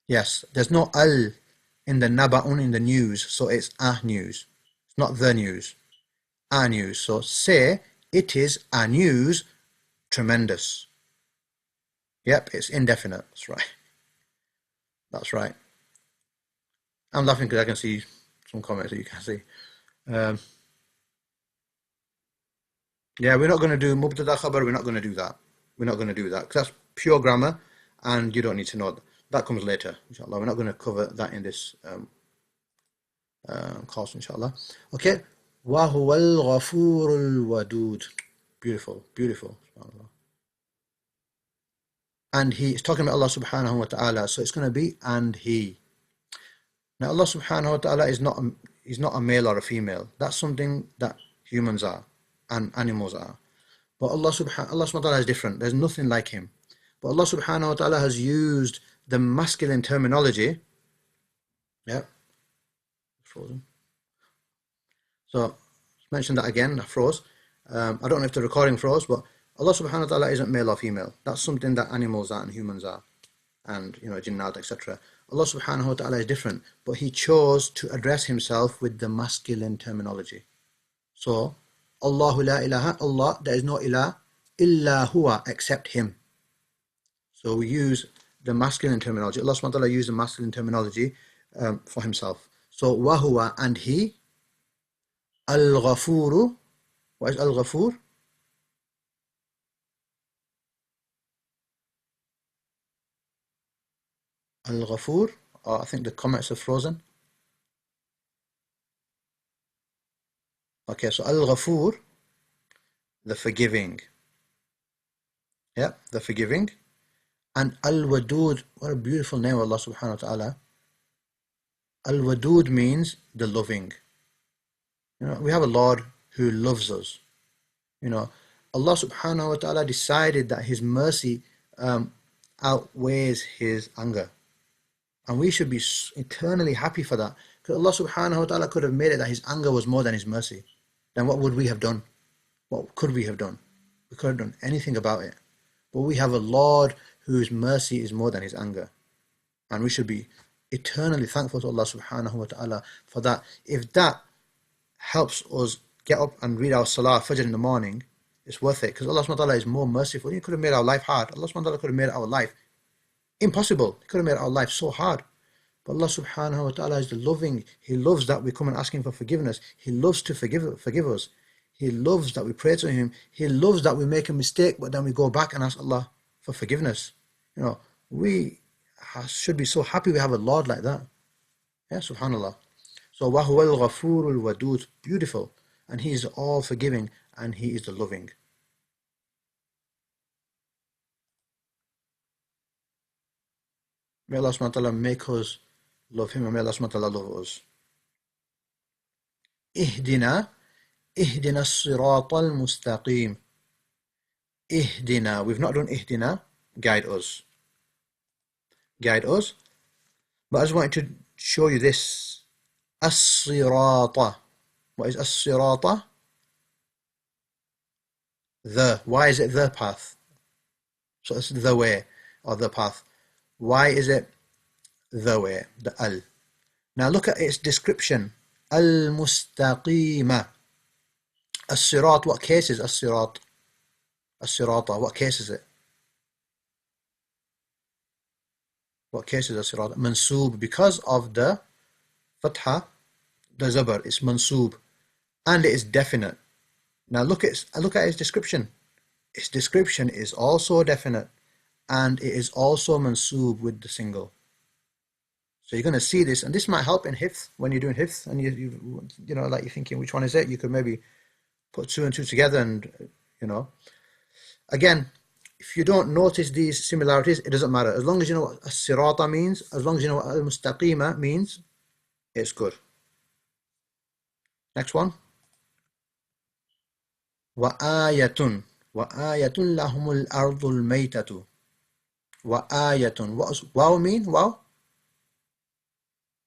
Yes, there's no al in the naba'un in the news, so it's a news. It's not the news. A news. So say, it is a news tremendous. Yep, it's indefinite. That's right. That's right. I'm laughing because I can see some comments that you can see. Yeah, we're not going to do mubtada khabar. We're not going to do that. We're not going to do that because that's pure grammar, and you don't need to know that. That comes later, inshallah. We're not going to cover that in this course, inshallah. Okay. وَهُوَ الْغَفُورُ الْوَدُودُ. Beautiful, beautiful. SubhanAllah. And he is talking about Allah subhanahu wa ta'ala, so it's going to be and he. Now Allah subhanahu wa ta'ala is not a male or a female. That's something that humans are and animals are. But Allah subhanahu wa ta'ala is different. There's nothing like him. But Allah subhanahu wa ta'ala has used the masculine terminology. Yeah. Frozen. So mention that again, I froze. I don't know if the recording froze, but Allah subhanahu wa ta'ala isn't male or female. That's something that animals are and humans are. And jinnat, etc. Allah subhanahu wa ta'ala is different, but he chose to address himself with the masculine terminology. So Allahu la ilaha, Allah, there is no ilah, illa huwa, except him. So we use the masculine terminology. Allah subhanahu wa ta'ala used the masculine terminology for himself. So wahuwa, and he, al-ghafuru. What is al-ghafur? Al-ghafur. I think the comments are frozen. Okay, so al-ghafur, the forgiving. Yeah, the forgiving. And al-wadud, what a beautiful name of Allah subhanahu wa ta'ala. Al-wadud means the loving. We have a Lord who loves us. Allah subhanahu wa ta'ala decided that his mercy outweighs his anger. And we should be eternally happy for that. Because Allah subhanahu wa ta'ala could have made it that his anger was more than his mercy. Then what would we have done? What could we have done? We could have done anything about it. But we have a Lord whose mercy is more than his anger. And we should be eternally thankful to Allah subhanahu wa ta'ala for that. If that helps us get up and read our Salah Fajr in the morning, it's worth it. Because Allah subhanahu wa ta'ala is more merciful. He could have made our life hard. Allah subhanahu wa ta'ala could have made our life impossible. He could have made our life so hard. But Allah subhanahu wa ta'ala is the loving. He loves that we come and ask him for forgiveness. He loves to forgive us. He loves that we pray to him. He loves that we make a mistake, but then we go back and ask Allah for forgiveness. We should be so happy we have a Lord like that. Yeah, subhanallah. So وَهُوَ الْغَفُورُ الْوَدُودُ. Beautiful. And he is all forgiving and he is the loving. May Allah subhanahu wa ta'ala make us love him and may Allah subhanahu wa ta'ala love us. اهدنا الصراط المستقيم. Ihdina. We've not done ihdina. Guide us. Guide us. But I just wanted to show you this. As-sirata. What is as-sirata? The. Why is it the path? So it's the way or the path. Why is it the way? The al. Now look at its description. Al-mustaqima. As-sirat. What case is as-sirat? As-sirata. What case is it? What case is as-sirat? Mansoob. Because of the fatha, the zabar, it's mansoob. And it is definite. Now look at its description. Its description is also definite. And it is also mansoob with the single. So you're going to see this, and this might help in hifz when you're doing hifz, and like you're thinking which one is it. You could maybe put two and two together, and again, if you don't notice these similarities, it doesn't matter. As long as you know what as-sirata means, as long as you know what al-mustaqima means, it's good. Next one. وآية وآية لهم الأرض الميتة. وآية. What does wow mean? Wow?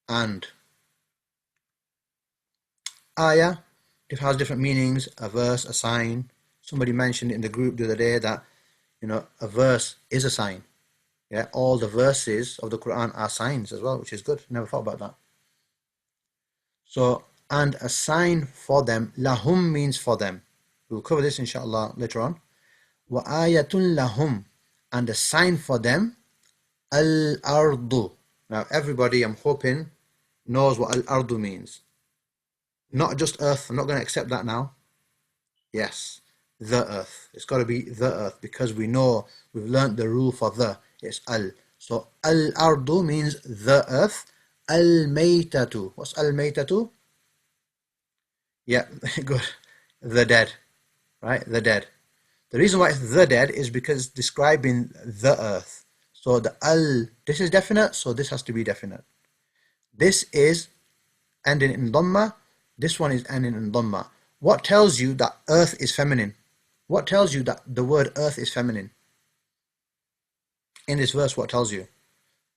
And. Ayah, it has different meanings, a verse, a sign. Somebody mentioned in the group the other day that, a verse is a sign. Yeah, all the verses of the Quran are signs as well, which is good. Never thought about that. So, and a sign for them, lahum means for them. We'll cover this inshallah later on. Wa ayatun lahum, and a sign for them, al-ardu. Now everybody, I'm hoping, knows what al-ardu means. Not just earth, I'm not going to accept that now. Yes, the earth. It's got to be the earth because we've learnt the rule for the. It's al. So al-ardu means the earth. Al-maytatu. What's al-maytatu? Yeah, good. The dead, right? The dead. The reason why it's the dead is because it's describing the earth. So the al, this is definite, so this has to be definite. This is ending in dhamma. This one is ending in dhamma. What tells you that earth is feminine? What tells you that the word earth is feminine? In this verse, what tells you?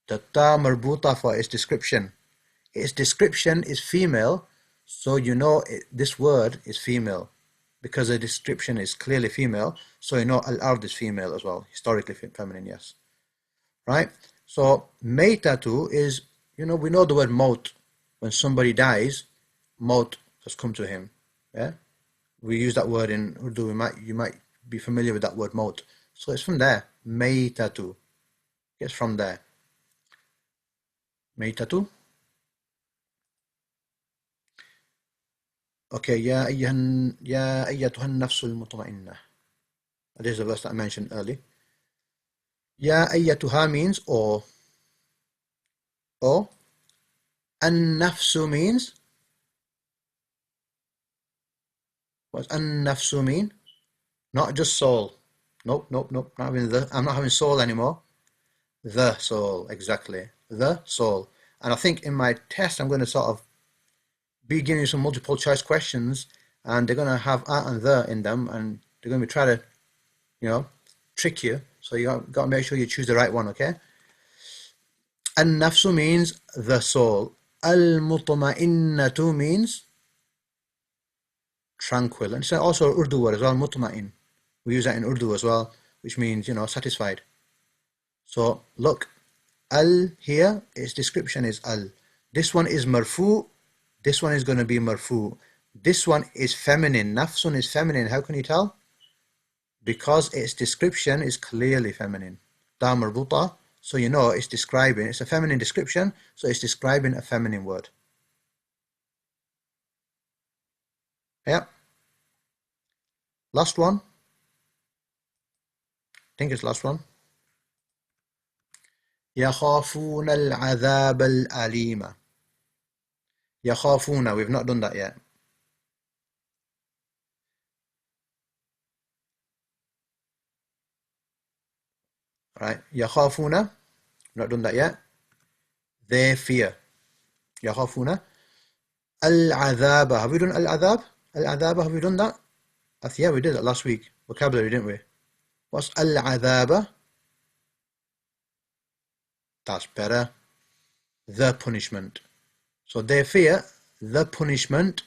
The ta marbuta for its description. Its description is female, so you know this word is female. Because the description is clearly female, so you know al-ard is female as well. Historically feminine, yes. Right? So maytatu is, we know the word maut. When somebody dies, maut has come to him. Yeah? We use that word in Urdu. You might be familiar with that word maut. So it's from there. Maytatu. It's from there. Maytatu. Okay. Ya ayyatuhan nafsul mutma'innah. This is the verse that I mentioned earlier. Ya ayyatuha means or. Or. An-nafsu means. What's an-nafsu mean? Not just soul. Nope. Not having I'm not having soul anymore. The soul, exactly. The soul. And I think in my test, I'm going to sort of be giving you some multiple choice questions, and they're going to have and the in them, and they're going to be trying to, trick you. So you got to make sure you choose the right one, okay? An-nafsu means the soul. Al-mutma'innatu means tranquil. And it's also an Urdu word as well, mutma'in. We use that in Urdu as well, which means, satisfied. So look, al here, its description is al. This one is marfu. This one is going to be marfu. This one is feminine. Nafsun is feminine. How can you tell? Because its description is clearly feminine. Da marbuta. So you know it's describing. It's a feminine description. So it's describing a feminine word. Yep. Last one. I think it's last one. يخافون العذاب الأليم. يخافون. We've not done that yet. Right. يخافون. Not done that yet. They fear. يخافون العذاب. Have we done al-adhab? Al-adhab, have we done that? Yeah, we did that last week. Vocabulary, didn't we? What's al-adhab? That's better. The punishment. So they fear the punishment.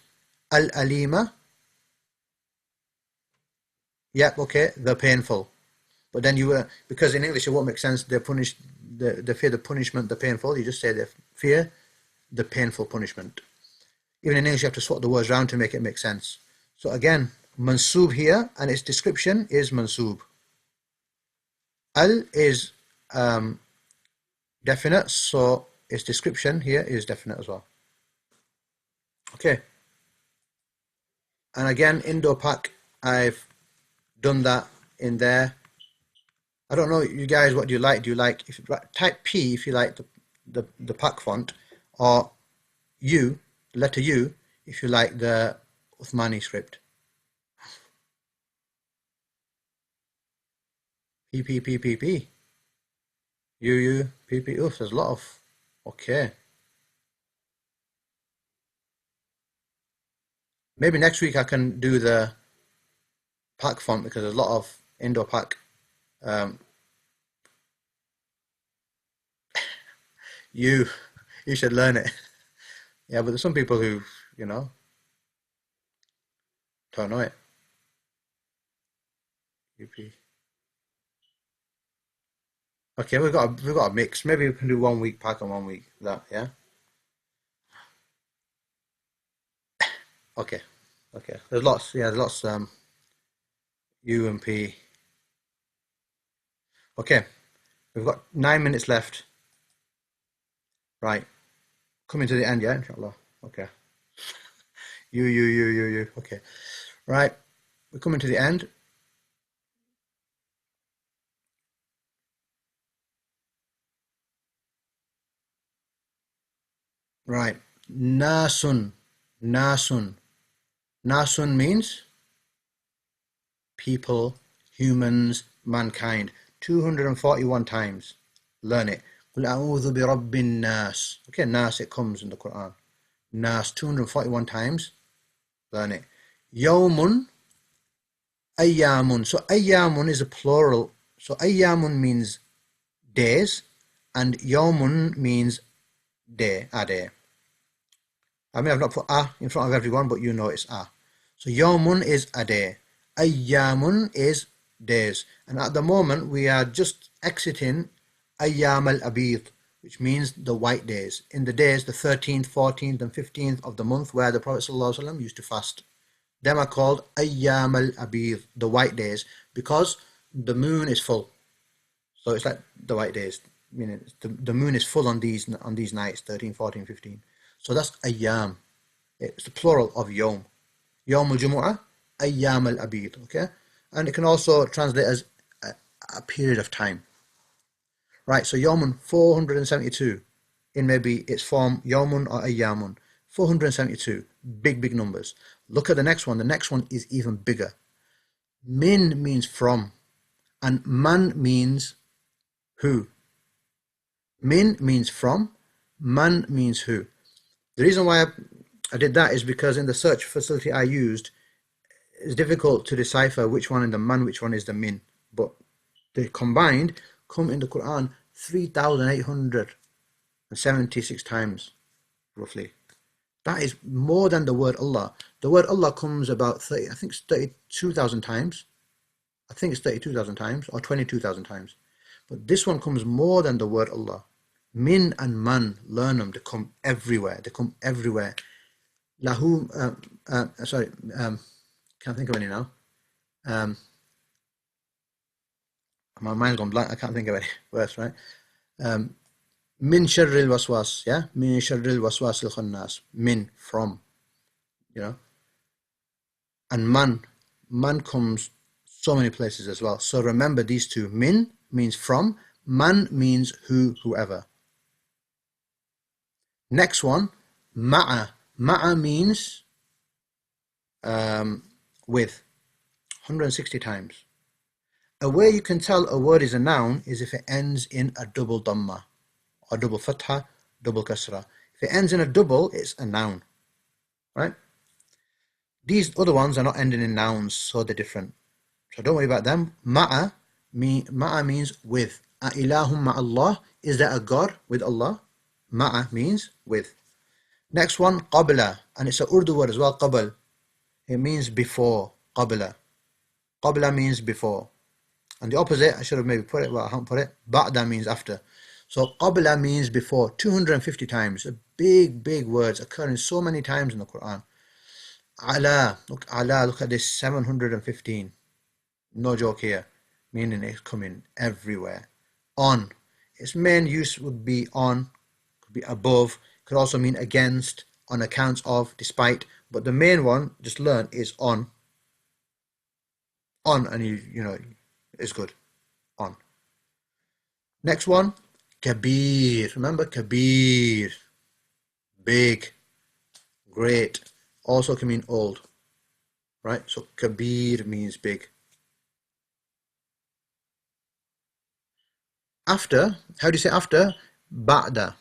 Al-alima. Yep, okay, the painful. But then because in English it won't make sense. They fear the punishment, the painful. You just say they fear the painful punishment. Even in English you have to swap the words around to make it make sense. So again, mansub here, and its description is mansub. Al is definite, so its description here is definite as well. Okay. And again, Indo-Pak, I've done that in there. I don't know, you guys, what do you like? Do you like, if you type P if you like the Pak font, or U, letter U, if you like the Uthmani script. P, P, P, P, P. U, U, P, P. Oof, there's a lot of, okay. Maybe next week I can do the pack font because there's a lot of Indo pack. You should learn it. Yeah, but there's some people who, don't know it. UP. Okay, we've got a mix. Maybe we can do 1 week pack and 1 week that. Yeah. Okay. There's lots. Yeah, there's lots. U and P. Okay, we've got 9 minutes left. Right, coming to the end. Yeah, inshallah. Okay. You. Okay. Right, we're coming to the end. Right, nasun. Nasun means people, humans, mankind. 241 times. Learn it. قُلْ أَعُوذُ بِرَبِّ النَّاسِ. Okay, nas, it comes in the Quran. Nas, 241 times. Learn it. Yawmun, ayyamun. So ayyamun is a plural. So ayyamun means days, and yawmun means day, a day. I mean, I've not put a in front of everyone, but you know it's a. So yawmun is a day. Ayyamun is days. And at the moment, we are just exiting ayyam al-abid, which means the white days. In the days, the 13th, 14th, and 15th of the month, where the Prophet ﷺ used to fast. Them are called ayyam al-abid, the white days, because the moon is full. So it's like the white days, meaning the moon is full on these nights, 13, 14, 15. So that's ayyam. It's the plural of yawm. Yawm al-jumu'ah, ayyam al-abid, okay? And it can also translate as a period of time. Right, so yawmun, 472. In maybe its form, yawmun or ayyamun. 472. Big numbers. Look at the next one. The next one is even bigger. Min means from, and man means who. Min means from, man means who. The reason why I did that is because in the search facility I used, it's difficult to decipher which one is the man, which one is the min. But they combined come in the Quran 3,876 times, roughly. That is more than the word Allah. The word Allah comes about 32,000 times. I think it's 32,000 times or 22,000 times. But this one comes more than the word Allah. Min and man, learn them. They come everywhere. Lahu, can't think of any now. My mind's gone blank. I can't think of any worse, right? Min sharril waswas, yeah? Min sharril waswas al khannas. Min, from, And man comes so many places as well. So remember these two. Min means from, man means whoever. Next one, ma'a. Ma'a means with, 160 times. A way you can tell a word is a noun is if it ends in a double dhamma, or double fatha, double kasra. If it ends in a double, it's a noun, right? These other ones are not ending in nouns, so they're different. So don't worry about them. Ma'a means with. A ilahum ma'allah, is there a God with Allah? Ma'a means with. Next one, qabla, and it's an Urdu word as well, qabl. It means before, qabla. Qabla means before. And the opposite, I should have maybe put it, but I haven't put it. Ba'da means after. So qabla means before, 250 times. Big words occurring so many times in the Quran. Ala, look at this, 715. No joke here. Meaning it's coming everywhere. On. Its main use would be on, could be above, could also mean against, on account of, despite. But the main one, just learn, is on. On, and you know, it's good. On. Next one, kabir. Remember, kabir. Big. Great. Also can mean old. Right? So kabir means big. After, how do you say after? Ba'da.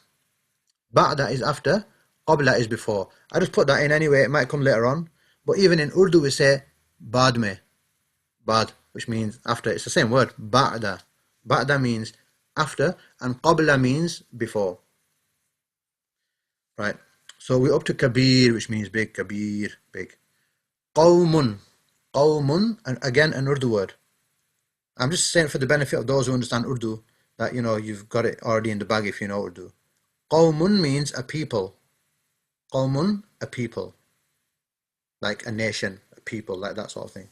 Ba'da is after. Qabla is before. I just put that in anyway. It might come later on. But even in Urdu we say baad mein, baad, which means after. It's the same word, ba'da. Ba'da means after, and qabla means before. Right? So we're up to kabir, which means big, kabir, big. Qawmun, qawmun, and again an Urdu word. I'm just saying for the benefit of those who understand Urdu, that you've got it already in the bag if you know Urdu. Qawmun means a people. Qawmun, a people. Like a nation, a people, like that sort of thing.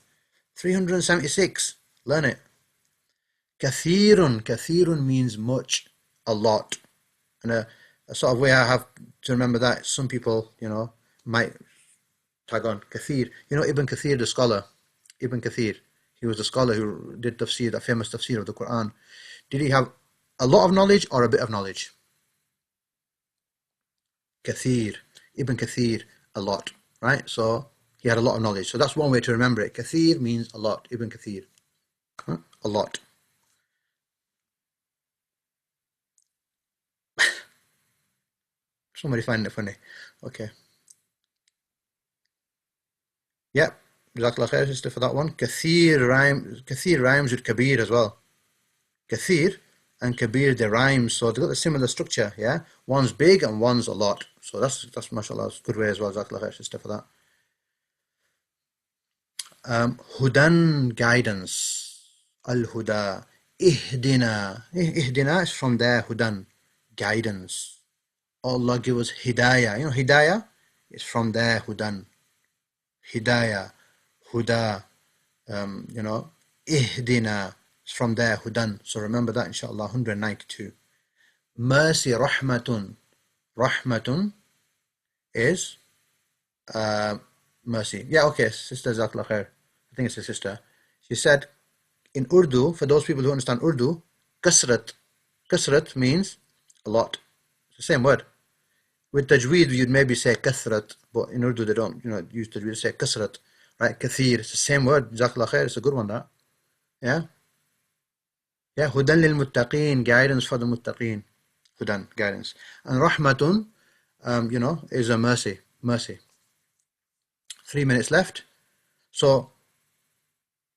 376, learn it. Kathirun, kathirun means much, a lot. And a sort of way I have to remember that, some people, might tag on Kathir. Ibn Kathir, the scholar, Ibn Kathir, he was the scholar who did tafsir, the famous tafsir of the Quran. Did he have a lot of knowledge or a bit of knowledge? Kathir, Ibn Kathir, a lot, right? So he had a lot of knowledge. So that's one way to remember it. Kathir means a lot, Ibn Kathir, a lot. Somebody finding it funny. Okay. Yep. Jazakallah khair, sister, for that one. Kathir rhymes with Kabir as well. Kathir and Kabir, they rhyme, so they've got a similar structure, yeah? One's big and one's a lot. So that's mashallah, a good way as well, Jazakallah khair, sister, for that. Hudan, guidance. Al-Huda. Ihdina. Ihdina is from there, Hudan, guidance. Allah give us Hidayah. Hidayah is from there, Hudan. Hidayah, Huda, Ihdina is from there, Hudan. So remember that, inshallah, 192. Mercy, Rahmatun. Rahmatun is mercy. Yeah, okay, sister Jazakallah khair. I think it's a sister. She said, in Urdu, for those people who understand Urdu, kasrat. Kasrat means a lot. It's the same word. With tajweed, you'd maybe say kathrat, but in Urdu they don't, use tajweed, they say kasrat, right? Kathir, it's the same word. Jazakallah khair, it's a good one, that. Yeah? Yeah, hudan lil muttaqeen, guidance for the muttaqeen. Hudan, guidance. And rahmatun, is a mercy. Mercy. 3 minutes left. So,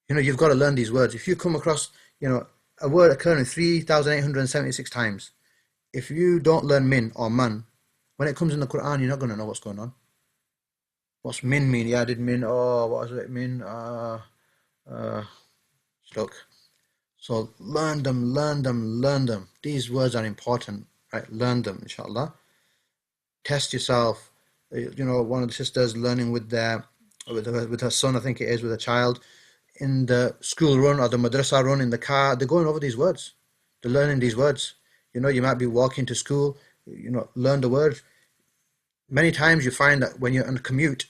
you've got to learn these words. If you come across, a word occurring 3,876 times, if you don't learn min or man, when it comes in the Quran, you're not going to know what's going on. What's min mean? Yeah, I did min. Oh, what does it mean? Look. So learn them. These words are important, right? Learn them, inshallah. Test yourself. One of the sisters learning with her son, I think it is, with a child, in the school run or the madrasa run in the car, they're going over these words. They're learning these words. You might be walking to school, learn the words. Many times you find that when you're on a commute,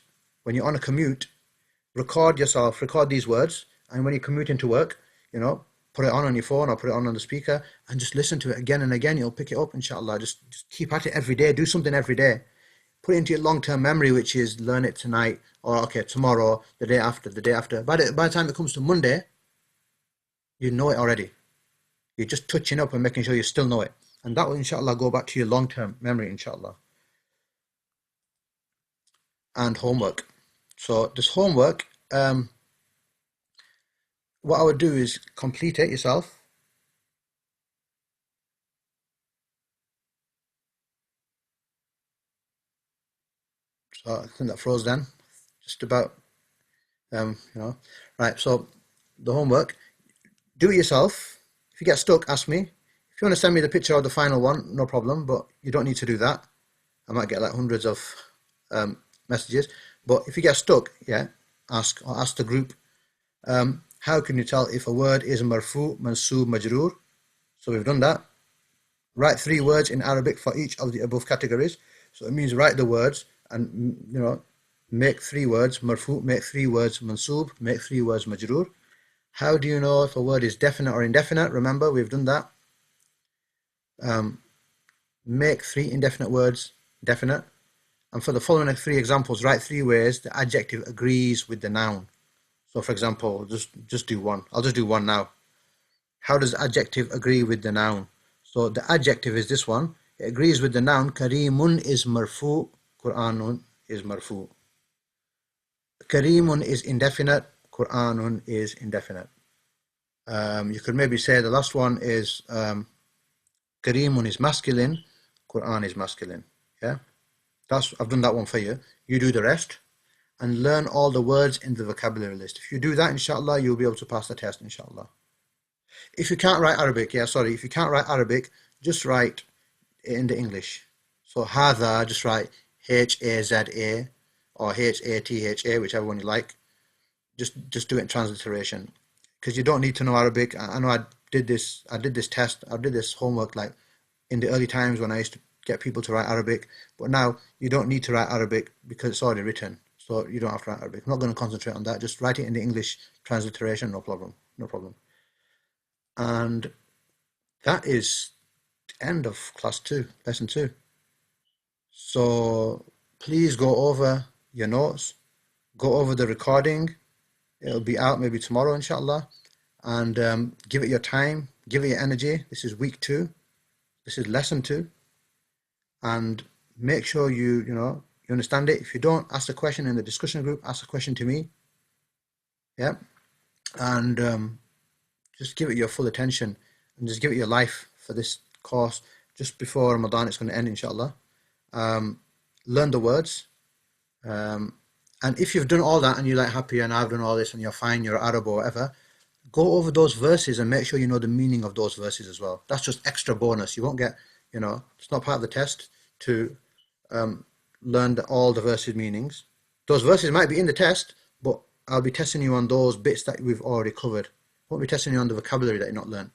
record yourself, record these words, and when you commute into work, put it on your phone or put it on the speaker and just listen to it again and again. You'll pick it up, inshallah. Just keep at it every day. Do something every day. Put it into your long-term memory, which is learn it tonight or tomorrow, the day after. By the time it comes to Monday, you know it already. You're just touching up and making sure you still know it. And that will, inshallah, go back to your long-term memory, inshallah. And homework. So this homework, what I would do is complete it yourself. So I think that froze then. Just about, right. So the homework, do it yourself. If you get stuck, ask me. If you want to send me the picture of the final one, no problem, but you don't need to do that. I might get like hundreds of messages. But if you get stuck, ask the group. How can you tell if a word is marfu, mansoob, majroor? So we've done that. Write 3 words in Arabic for each of the above categories. So it means write the words and, make 3 words marfu, make 3 words mansoob, make 3 words majroor. How do you know if a word is definite or indefinite? Remember, we've done that. Make 3 indefinite words definite. And for the following 3 examples, write 3 ways the adjective agrees with the noun. So for example, just do one. I'll just do one now. How does adjective agree with the noun? So the adjective is this one. It agrees with the noun. Kareemun is marfu. Quranun is marfu. Kareemun is indefinite, Qur'anun is indefinite. You could maybe say the last one is Kareemun is masculine, Qur'an is masculine. Yeah, I've done that one for you. You do the rest and learn all the words in the vocabulary list. If you do that, inshallah, you'll be able to pass the test, inshallah. If you can't write Arabic, if you can't write Arabic, just write it in the English. So Hadha, just write Haza or Hatha, whichever one you like. Just do it in transliteration, because you don't need to know Arabic. I know I did this test, I did this homework like in the early times when I used to get people to write Arabic, but now you don't need to write Arabic because it's already written, so you don't have to write Arabic. I'm not going to concentrate on that. Just write it in the English transliteration, no problem. And that is the end of class 2, lesson 2. So please go over your notes, go over the recording. It'll be out maybe tomorrow, inshallah, and give it your time, give it your energy. This is week 2. This is lesson 2, and make sure you understand it. If you don't, ask a question in the discussion group. Ask a question to me. Yeah, and just give it your full attention and just give it your life for this course. Just before Ramadan, it's going to end, inshallah. Learn the words. And if you've done all that and you're like happy and I've done all this and you're fine, you're Arab or whatever, go over those verses and make sure you know the meaning of those verses as well. That's just extra bonus. You won't get, it's not part of the test to learn all the verses meanings. Those verses might be in the test, but I'll be testing you on those bits that we've already covered. I won't be testing you on the vocabulary that you've not learned,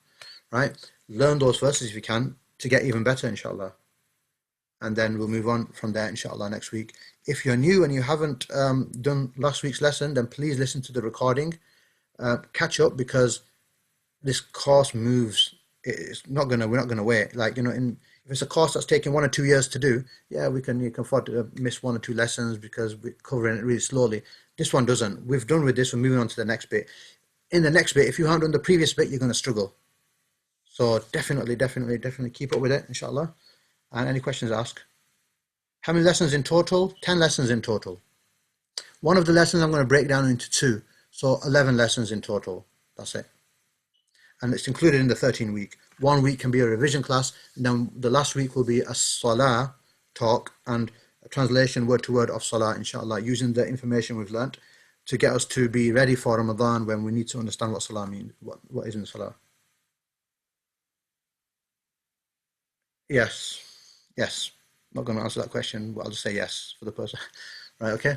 right? Learn those verses if you can to get even better, inshallah. And then we'll move on from there, inshallah, next week. If you're new and you haven't done last week's lesson, then please listen to the recording. Catch up, because this course moves. We're not gonna wait. If it's a course that's taking 1 or 2 years to do, you can afford to miss 1 or 2 lessons because we're covering it really slowly. This one doesn't. We've done with this. We're moving on to the next bit. In the next bit, if you haven't done the previous bit, you're going to struggle. So definitely keep up with it, inshallah. And any questions, ask. How many lessons in total? 10 lessons in total. One of the lessons I'm going to break down into 2. So 11 lessons in total. That's it. And it's included in the 13-week. 1 week can be a revision class. And then the last week will be a Salah talk and a translation word to word of Salah, inshallah, using the information we've learnt to get us to be ready for Ramadan when we need to understand what Salah means. What is in Salah? Yes. I'm not going to answer that question, but I'll just say yes for the person. Right, okay.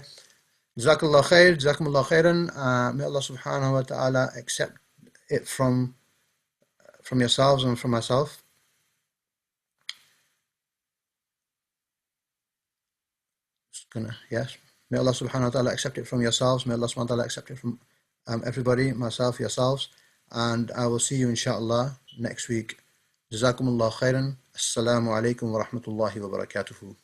Jazakallah khair, jazakumullah khairan. May Allah subhanahu wa ta'ala accept it from yourselves and from myself. Yes. May Allah subhanahu wa ta'ala accept it from yourselves. May Allah subhanahu wa ta'ala accept it from everybody, myself, yourselves. And I will see you inshallah next week. Jazakumullah khairan. Assalamu alaikum wa rahmatullahi wa barakatuhu.